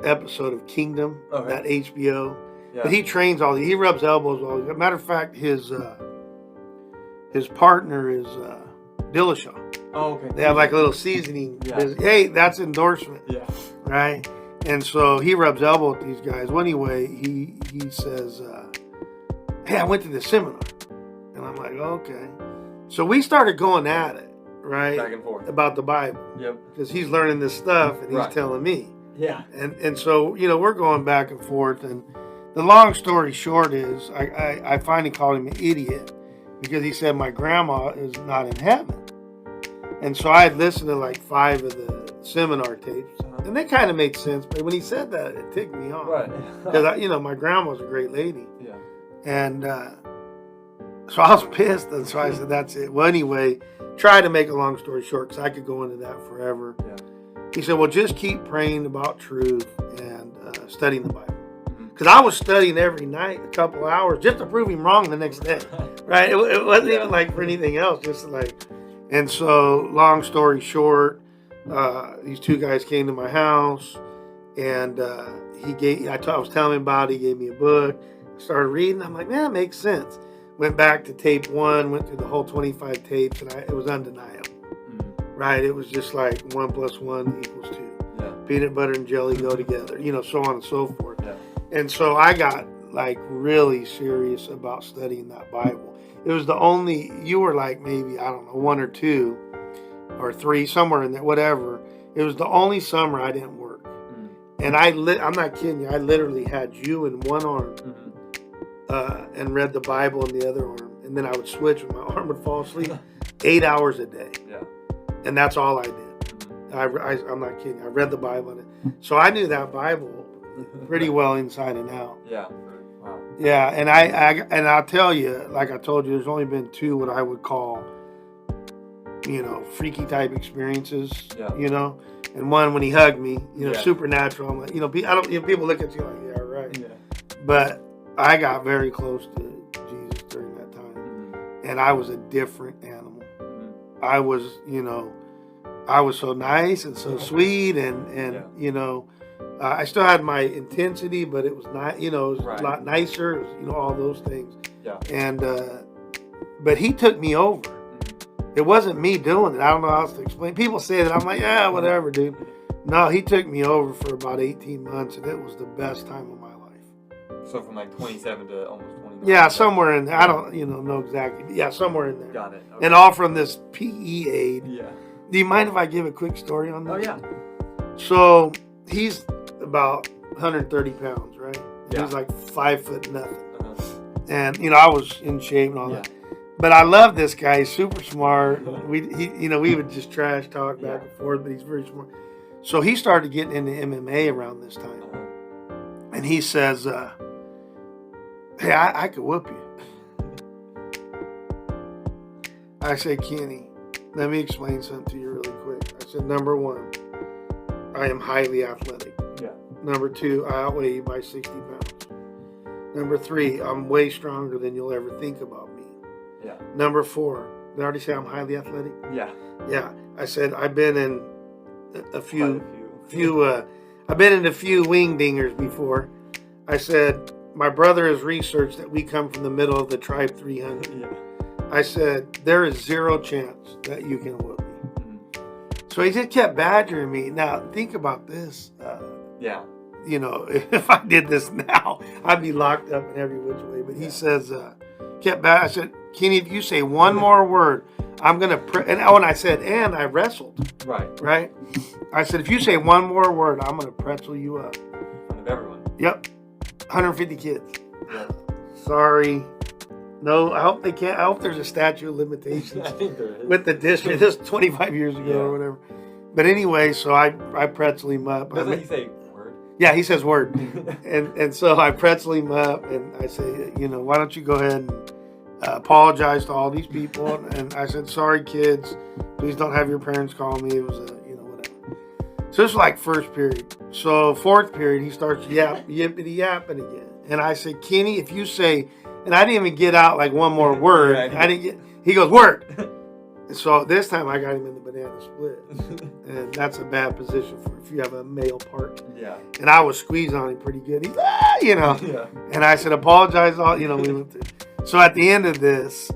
episode of Kingdom, that HBO. Yeah. But he trains all these. He rubs elbows all these. Matter of fact, his partner is Dillashaw. Oh, okay. They have like a little seasoning. Yeah. Hey, that's endorsement. Yeah. Right? And so he rubs elbow with these guys. Well, anyway, he says, hey, I went to this seminar. And I'm like, okay. So we started going at it, right? Back and forth. About the Bible. Yep. Because he's learning this stuff and he's telling me. Yeah. And so, we're going back and forth. And the long story short is I finally called him an idiot because he said my grandma is not in heaven. And so I had listened to like 5 of the seminar tapes. And they kind of made sense. But when he said that, it ticked me off. Right. Because, my grandma was a great lady. Yeah. And so I was pissed. And so I said, that's it. Well, anyway, try to make a long story short because I could go into that forever. Yeah. He said, well, just keep praying about truth and studying the Bible. Because I was studying every night, a couple hours, just to prove him wrong the next day. Right? It wasn't even like for anything else. Just like, and so long story short, these 2 guys came to my house and I was telling him about it. He gave me a book. I started reading. I'm like, man, that makes sense. Went back to tape 1, went through the whole 25 tapes, and it was undeniable. Right? It was just like 1 + 1 = 2. Yeah. Peanut butter and jelly go together, so on and so forth. Yeah. And so I got like really serious about studying that Bible. It was the only, you were like maybe, I don't know, 1 or 2 or 3, somewhere in there, whatever. It was the only summer I didn't work. And I'm not kidding you, I literally had you in one arm and read the Bible in the other arm. And then I would switch and my arm would fall asleep 8 hours a day. Yeah. And that's all I did. I'm not kidding. I read the Bible. So I knew that Bible pretty well inside and out. Yeah. Wow. Yeah, and I'll tell you, like I told you, there's only been 2 what I would call, freaky type experiences. Yeah. And one when he hugged me, Yeah. supernatural. I'm like, people look at you like, yeah, right. Yeah. But I got very close to Jesus during that time, and I was a different animal. I was, I was so nice and so sweet, and I still had my intensity, but it was not, it was a lot nicer. It was, all those things. Yeah. And but he took me over. It wasn't me doing it. I don't know how else to explain. People say that. I'm like, yeah, whatever, dude. No, he took me over for about 18 months, and it was the best time of my life. So from like 27 to almost 29. Yeah, somewhere in there. I don't, know exactly. But yeah, somewhere in there. Got it. Okay. And all from this PE aide. Yeah. Do you mind if I give a quick story on that? Oh, yeah. So he's about 130 pounds, right? Yeah. He's like 5 foot nothing. Uh-huh. And, I was in shape and all that. But I love this guy. He's super smart. We would just trash talk back and forth, but he's very smart. So he started getting into MMA around this time. And he says, hey, I could whoop you. I said, Kenny, let me explain something to you really quick. I said, number 1, I am highly athletic. Yeah. Number 2, I outweigh you by 60 pounds. Number 3, I'm way stronger than you'll ever think about me. Yeah. Number 4, did I already say I'm highly athletic? Yeah. Yeah. I said I've been in a few I've been in a few wing dingers before. I said my brother has researched that we come from the middle of the Tribe 300. Yeah. I said there is 0 chance that you can whoop me. So he just kept badgering me. Now think about this. Yeah. If I did this now, I'd be locked up in every which way. But he says, I said, Kenny, if you say one more word, I'm going to, and when I said, and I wrestled. Right. I said, if you say one more word, I'm going to pretzel you up. In front of everyone. Yep. 150 kids. Yeah. Sorry. No, I hope they can't. I hope there's a statute of limitations I think there is. with the district. This was 25 years ago or whatever. But anyway, so I pretzel him up. Doesn't he say word? Yeah, he says word. And so I pretzel him up and I say, you know, why don't you go ahead and apologize to all these people? And I said, sorry, kids. Please don't have your parents call me. It was whatever. So this was like first period. So fourth period, he starts yippity yapping again. And I said, Kenny, if you say, and I didn't even get out like one more word. He goes, word. So this time I got him in the banana split. And that's a bad position for if you have a male part. Yeah. And I was squeezing on him pretty good. He's, you know. Yeah. And I said, apologize. We went through. So at the end of this,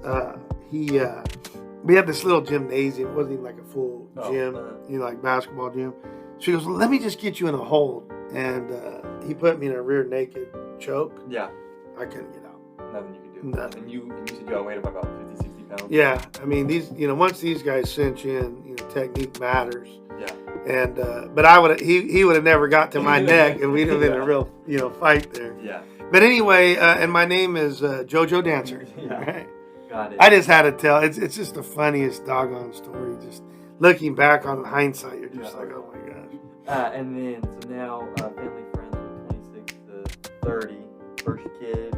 we had this little gymnasium. It wasn't even like a full gym, like basketball gym. She goes, let me just get you in a hold. And he put me in a rear naked choke. Yeah. I couldn't get out. Nothing you could do. Nothing. And you said you weighed about 50, 60 pounds. Yeah. I mean, these, once these guys cinch in, technique matters. Yeah. And but he would have never got to my neck, and we'd have been a real fight there. Yeah. But anyway, and my name is JoJo Dancer. Yeah. Right? Got it. I just had to tell. It's just the funniest doggone story. Just looking back on hindsight, you're just like, oh my gosh. And then so now family friends with 26 to 30, first kid.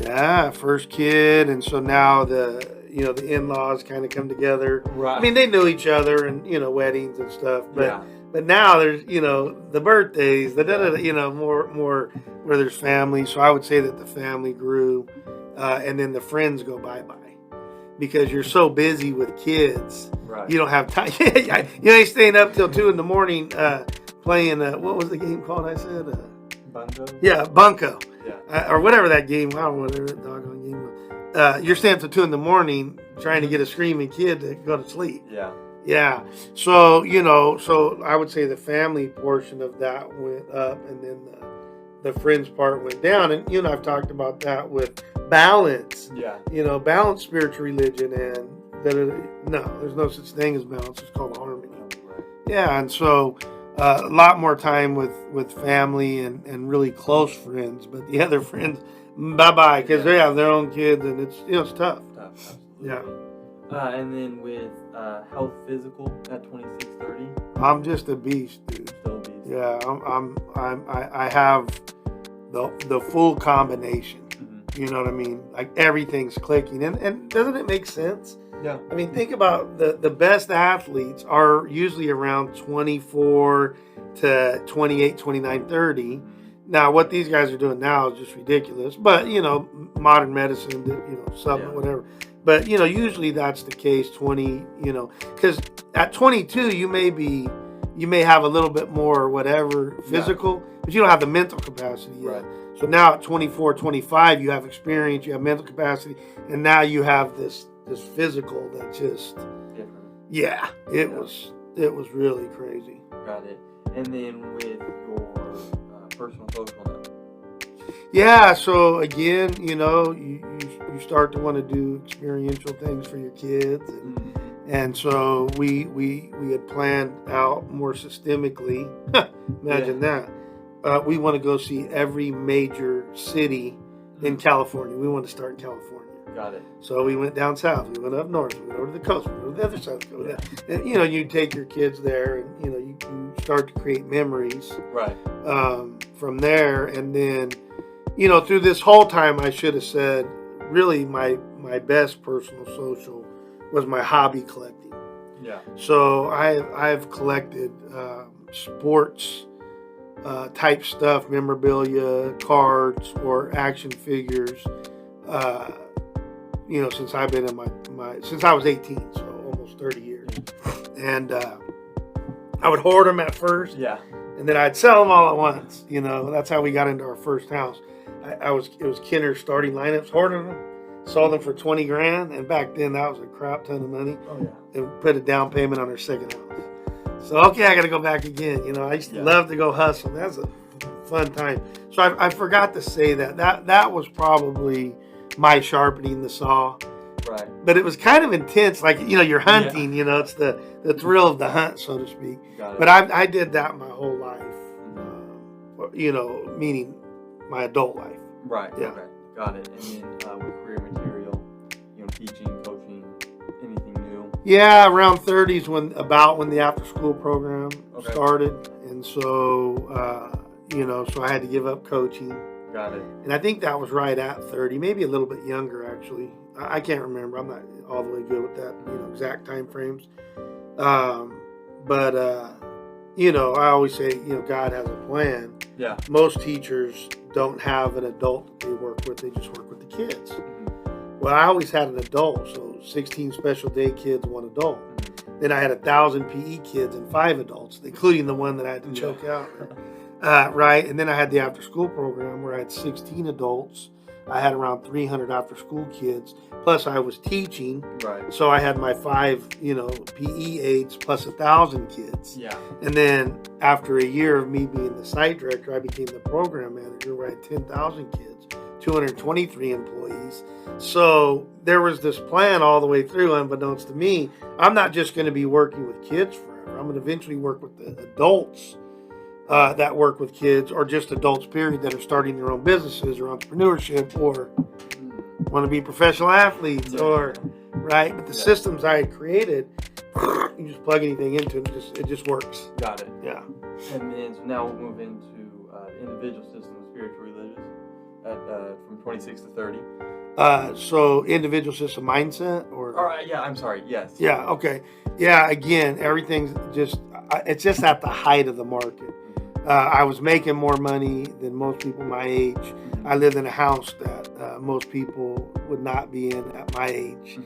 Yeah, first kid, and so now the in-laws kind of come together. Right. I mean, they knew each other and weddings and stuff, but now there's the birthdays, more where there's family. So I would say that the family grew, and then the friends go bye-bye because you're so busy with kids. Right. You don't have time. You ain't staying up till 2 a.m. Playing. What was the game called? I said. Bunko. Yeah, Bunko. Yeah. Or whatever that game. I don't know whatever that doggone game was. You're staying up till 2 a.m. trying to get a screaming kid to go to sleep. Yeah. Yeah. So so I would say the family portion of that went up, and then the friends part went down. And I've talked about that with balance. Yeah. Balance spiritual religion and no, there's no such thing as balance. It's called harmony. Right. Yeah, and so a lot more time with family and really close friends, but the other friends, bye-bye, because they have their own kids, and it's tough. Absolutely. Yeah. And then with health physical at 26, 30. I'm just a beast, dude. Still a beast. Yeah, I have the full combination. Mm-hmm. You know what I mean? Like everything's clicking, and doesn't it make sense? Yeah. I mean, think about the best athletes are usually around 24 to 28, 29, 30. Now, what these guys are doing now is just ridiculous. But, modern medicine, supplement, whatever. But, usually that's the case, 20, because at 22, you may have a little bit more whatever physical, but you don't have the mental capacity yet. Right. So now at 24, 25, you have experience, you have mental capacity, and now you have this physical that just different. It was really crazy. Got it. And then with your personal social now. Yeah, so again, you start to want to do experiential things for your kids, and so we had planned out more systemically. Imagine that. We want to go see every major city in California. We want to start in California. Got it. So we went down south. We went up north. We went over to the coast. We went over to the other side of the coast. And you take your kids there, and you start to create memories. Right. From there, and then through this whole time, I should have said, really, my best personal social was my hobby collecting. Yeah. So I've collected sports type stuff, memorabilia, cards, or action figures. Since I've been in since I was 18, so almost 30 years. And I would hoard them at first. Yeah. And then I'd sell them all at once. That's how we got into our first house. It was Kenner's starting lineups, hoarding them, sold them for $20,000, and back then that was a crap ton of money. Oh yeah. And put a down payment on our second house. So I got to go back again. I used to love to go hustle. That's a fun time. So I forgot to say that was probably my sharpening the saw. Right. But it was kind of intense, like you're hunting. It's the thrill of the hunt, so to speak. Got it. But I did that my whole life. Meaning my adult life. Right. Yeah. Okay. Got it. And then with career material, teaching, coaching, anything new? Yeah, around 30s when the after school program started, and so so I had to give up coaching. Got it. And I think that was right at 30, maybe a little bit younger, actually. I can't remember. I'm not all the way good with that, exact time frames. But I always say, God has a plan. Yeah. Most teachers don't have an adult that they work with. They just work with the kids. Mm-hmm. Well, I always had an adult, so 16 special day kids, one adult. Mm-hmm. Then I had 1,000 PE kids and 5 adults, including the one that I had to choke out. Right. And then I had the after school program where I had 16 adults. I had around 300 after school kids. Plus I was teaching. Right. So I had my 5, PE aides plus 1,000 kids. Yeah. And then after a year of me being the site director, I became the program manager where I had 10,000 kids, 223 employees. So there was this plan all the way through, unbeknownst to me. I'm not just going to be working with kids forever. I'm going to eventually work with the adults that work with kids, or just adults, period, that are starting their own businesses or entrepreneurship or want to be professional athletes right? But the systems I had created, you just plug anything into it, it just works. Got it. Yeah. And then, so now we'll move into individual system of spiritual religious from 26 to 30. So individual system mindset or? All right, yeah, I'm sorry, yes. Yeah, okay. Yeah, again, everything's it's just at the height of the market. I was making more money than most people my age. I lived in a house that most people would not be in at my age.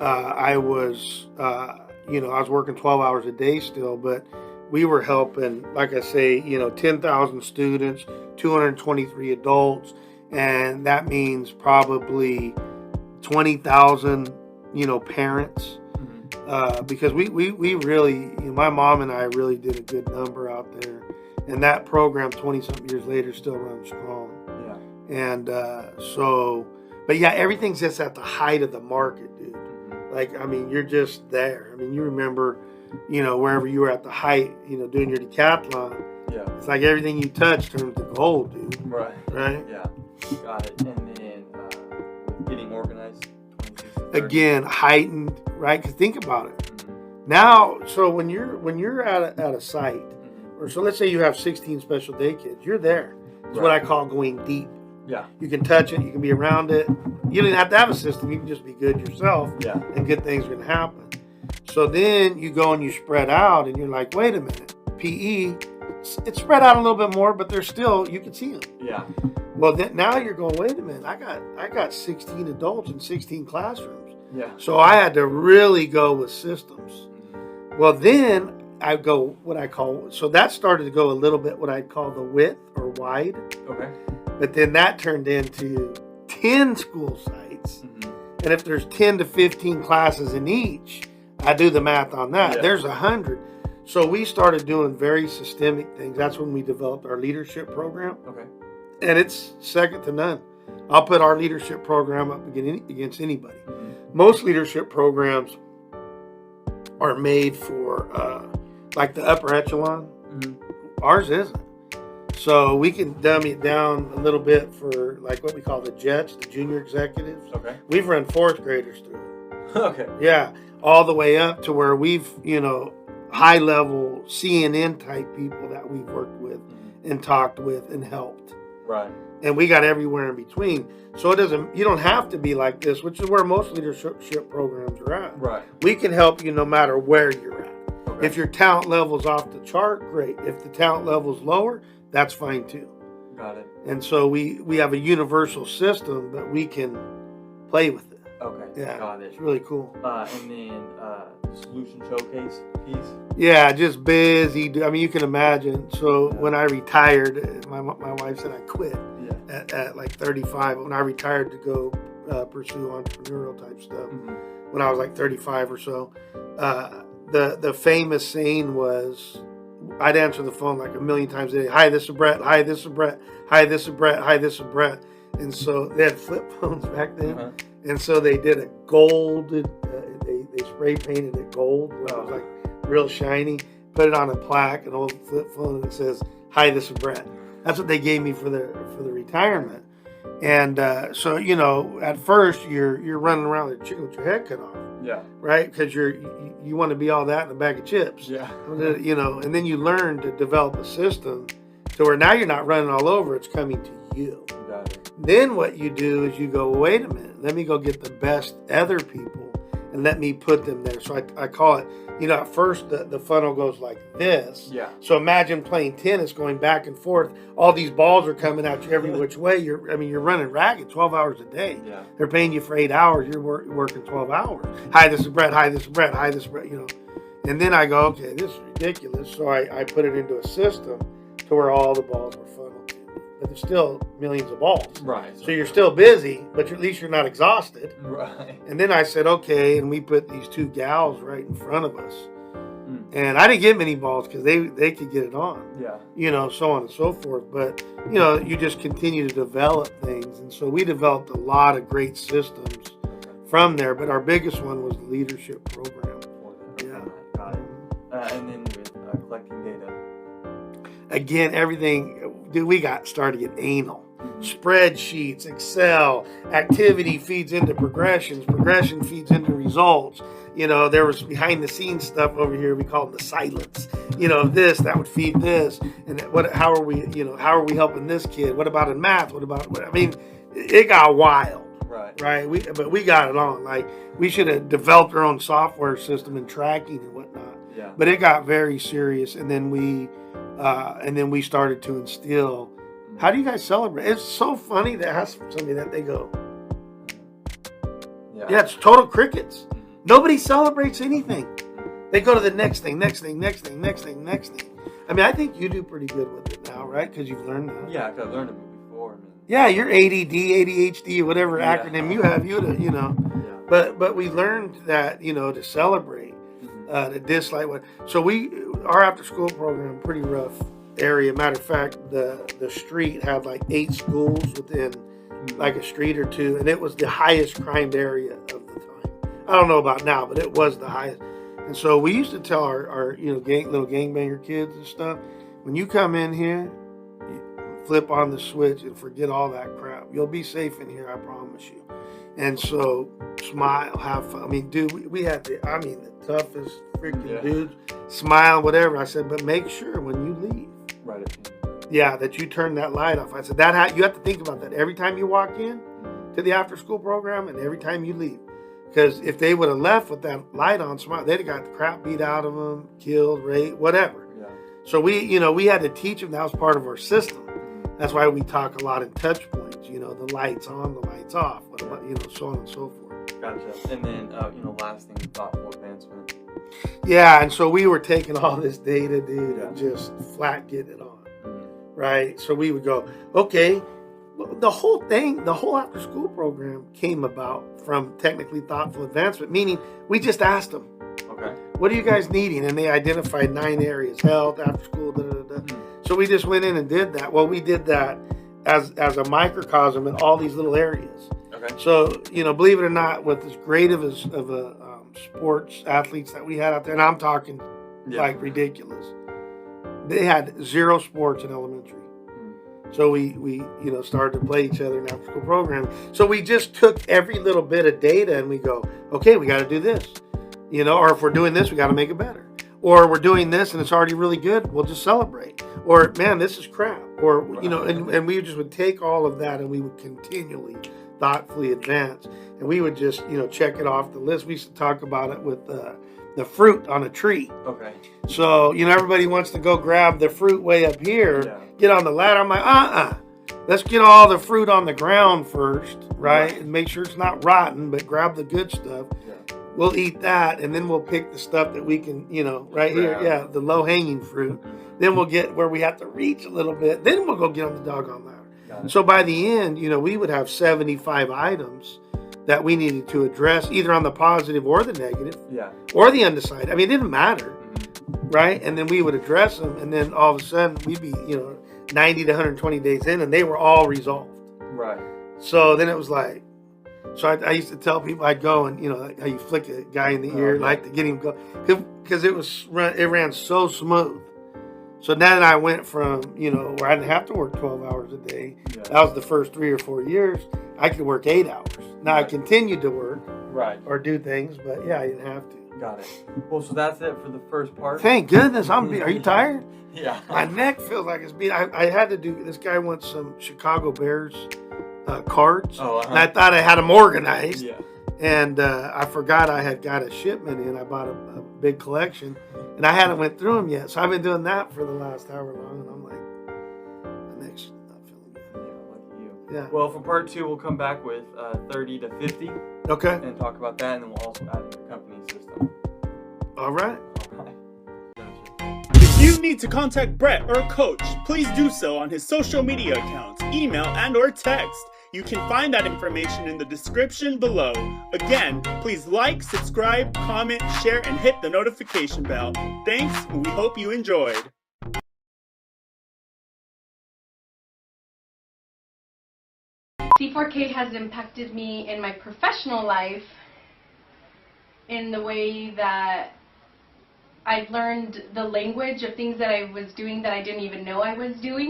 I was, I was working 12 hours a day still, but we were helping, like I say, 10,000 students, 223 adults, and that means probably 20,000, parents. Because we really, my mom and I really did a good number out there. And that program, 20-something years later, still runs strong. Yeah. And but yeah, everything's just at the height of the market, dude. Like, you're just there. You remember, wherever you were at the height, doing your decathlon. Yeah. It's like everything you touch turns to gold, dude. Right. Right? Yeah. Got it. And then with getting organized, 26 to 30. Again, heightened, right? Because think about it. Now, so when you're at a site, or so let's say you have 16 special day kids, you're there. It's what I call going deep. Yeah. You can touch it, you can be around it. You don't even have to have a system, you can just be good yourself. Yeah. And good things are gonna happen. So then you go and you spread out and you're like, wait a minute, PE, it's spread out a little bit more, but there's still, you can see them. Yeah. Well, now you're going, wait a minute, I got 16 adults in 16 classrooms. Yeah. So I had to really go with systems. Well, then I go so that started to go a little bit what I'd call the width or wide. Okay. But then that turned into 10 school sites. And if there's 10 to 15 classes in each, I do the math on that. Yeah. There's 100. So we started doing very systemic things. That's when we developed our leadership program. Okay. And it's second to none. I'll put our leadership program up against anybody. Most leadership programs are made for like the upper echelon. Ours isn't. So we can dummy it down a little bit for like what we call the jets, the junior executives. Okay. We've run 4th graders through it. Okay. Yeah. All the way up to where we've, high level CNN type people that we've worked with and talked with and helped. Right. And we got everywhere in between. So you don't have to be like this, which is where most leadership programs are at. Right. We can help you no matter where you're at. Okay. If your talent level's off the chart, great. If the talent level's lower, that's fine too. Got it. And so we have a universal system that we can play with it. Okay. Yeah. Got it. It's really cool. And then solution showcase piece. Yeah, just busy. You can imagine. So when I retired, my wife said I quit at like 35. When I retired to go pursue entrepreneurial type stuff, when I was like 35 or so, the famous saying was, I'd answer the phone like a million times a day. Hi, this is Brett. Hi, this is Brett. Hi, this is Brett. Hi, this is Brett. And so they had flip phones back then. And so they did a gold, they spray painted it gold, where it was like real shiny, put it on a plaque, an old flip phone, and it says, hi, this is Brett. That's what they gave me for the retirement. And so, at first you're running around with your head cut off. Yeah. Right? Because you want to be all that in a bag of chips. Yeah. And then you learn to develop a system to where now you're not running all over, it's coming to you. Got it. Then what you do is you go, well, wait a minute, let me go get the best other people and let me put them there. So I call it, at first the funnel goes like this. Yeah. So imagine playing tennis, going back and forth. All these balls are coming at you every which way. You're running ragged 12 hours a day. Yeah. They're paying you for 8 hours. You're working 12 hours. Hi, this is Brett. Hi, this is Brett. Hi, this is Brett. And then I go, okay, this is ridiculous. So I put it into a system to where all the balls are funneled to me. But there's still millions of balls. Right. So you're still busy, but at least you're not exhausted. Right. And then I said, okay, and we put these two gals right in front of us. And I didn't get many balls because they could get it on. Yeah. So on and so forth. But, you just continue to develop things. And so we developed a lot of great systems from there. But our biggest one was the leadership program. Yeah. Got it. And then with collecting data. Again, everything, dude, we got started to get anal. Spreadsheets, Excel, activity feeds into progressions, progression feeds into results. There was behind the scenes stuff over here. We called the silence. This, that would feed this. And how are we helping this kid? What about in math? It got wild. Right. We got it on. Like, we should have developed our own software system and tracking and whatnot. Yeah. But it got very serious. And then we started to instill. How do you guys celebrate? It's so funny to ask somebody that they go, yeah, it's total crickets. Nobody celebrates anything. They go to the next thing. I think you do pretty good with it now, right? Because you've learned that. Yeah, because I learned it before. Yeah, you're ADD, ADHD, whatever acronym you have, Yeah. But we learned that, to celebrate, to dislike what. So our after school program, pretty rough area. Matter of fact, the street had like 8 schools within like a street or two, and it was the highest crime area of the time. I don't know about now, but it was the highest. And so we used to tell our little gangbanger kids and stuff, when you come in here, you flip on the switch and forget all that crap. You'll be safe in here, I promise you. And so smile, have fun. Dude, we had the toughest freaking dudes. Smile, whatever. I said, but make sure when you leave, that you turn that light off. I said, you have to think about that every time you walk in to the after school program and every time you leave. Because if they would have left with that light on, smile, they'd have got the crap beat out of them, killed, raped, whatever. Yeah. So we had to teach them. That was part of our system. That's why we talk a lot in touch points. The lights on, the lights off. So on and so forth. Gotcha. And then last thing, thoughtful advancement. Yeah, and so we were taking all this data, dude, and just flat getting it on, right? So we would go, okay. The whole after school program came about from technically thoughtful advancement, meaning we just asked them, okay, what are you guys needing? And they identified 9 areas: health, after school, So we just went in and did that. Well, we did that as a microcosm in all these little areas. Okay. So, believe it or not, with as great of a sports athletes that we had out there, and I'm talking like ridiculous, they had 0 sports in elementary. So we started to play each other in after school program. So we just took every little bit of data and we go, okay, we got to do this, or if we're doing this, we got to make it better. Or we're doing this and it's already really good, we'll just celebrate. Or, man, this is crap. Or, and we just would take all of that and we would continually thoughtfully advance. And we would just, check it off the list. We used to talk about it with the fruit on a tree. Okay. So, everybody wants to go grab the fruit way up here, get on the ladder. I'm like, let's get all the fruit on the ground first, right? And make sure it's not rotten, but grab the good stuff. Yeah. We'll eat that, and then we'll pick the stuff that we can, right here, the low-hanging fruit. Then we'll get where we have to reach a little bit. Then we'll go get on the doggone ladder. So by the end, we would have 75 items that we needed to address, either on the positive or the negative, or the undecided. It didn't matter, right? And then we would address them, and then all of a sudden we'd be, 90 to 120 days in, and they were all resolved. Right. So then it was like, I used to tell people, I'd go and, like how you flick a guy in the ear, like to get him go, because it ran so smooth. So then I went from, where I didn't have to work 12 hours a day. Yeah. That was the first 3 or 4 years. I could work 8 hours. Now I continued to work or do things, but I didn't have to. Got it. Well, so that's it for the first part. Thank goodness. Are you tired? Yeah. My neck feels like it's beat. I had to do. This guy wants some Chicago Bears cards, Oh, and I thought I had them organized. Yeah. And I forgot I had got a shipment in. I bought a big collection, and I hadn't went through them yet. So I've been doing that for the last hour long, and I'm like, my neck's not feeling good. Yeah, lucky you. Yeah. Well, for part 2, we'll come back with 30 to 50 Okay. and talk about that, and then we'll also add in the company system. All right. All right. If you need to contact Brett or Coach, please do so on his social media accounts, email, and or text. You can find that information in the description below. Again, please like, subscribe, comment, share, and hit the notification bell. Thanks, and we hope you enjoyed. C4K has impacted me in my professional life in the way that I've learned the language of things that I was doing that I didn't even know I was doing.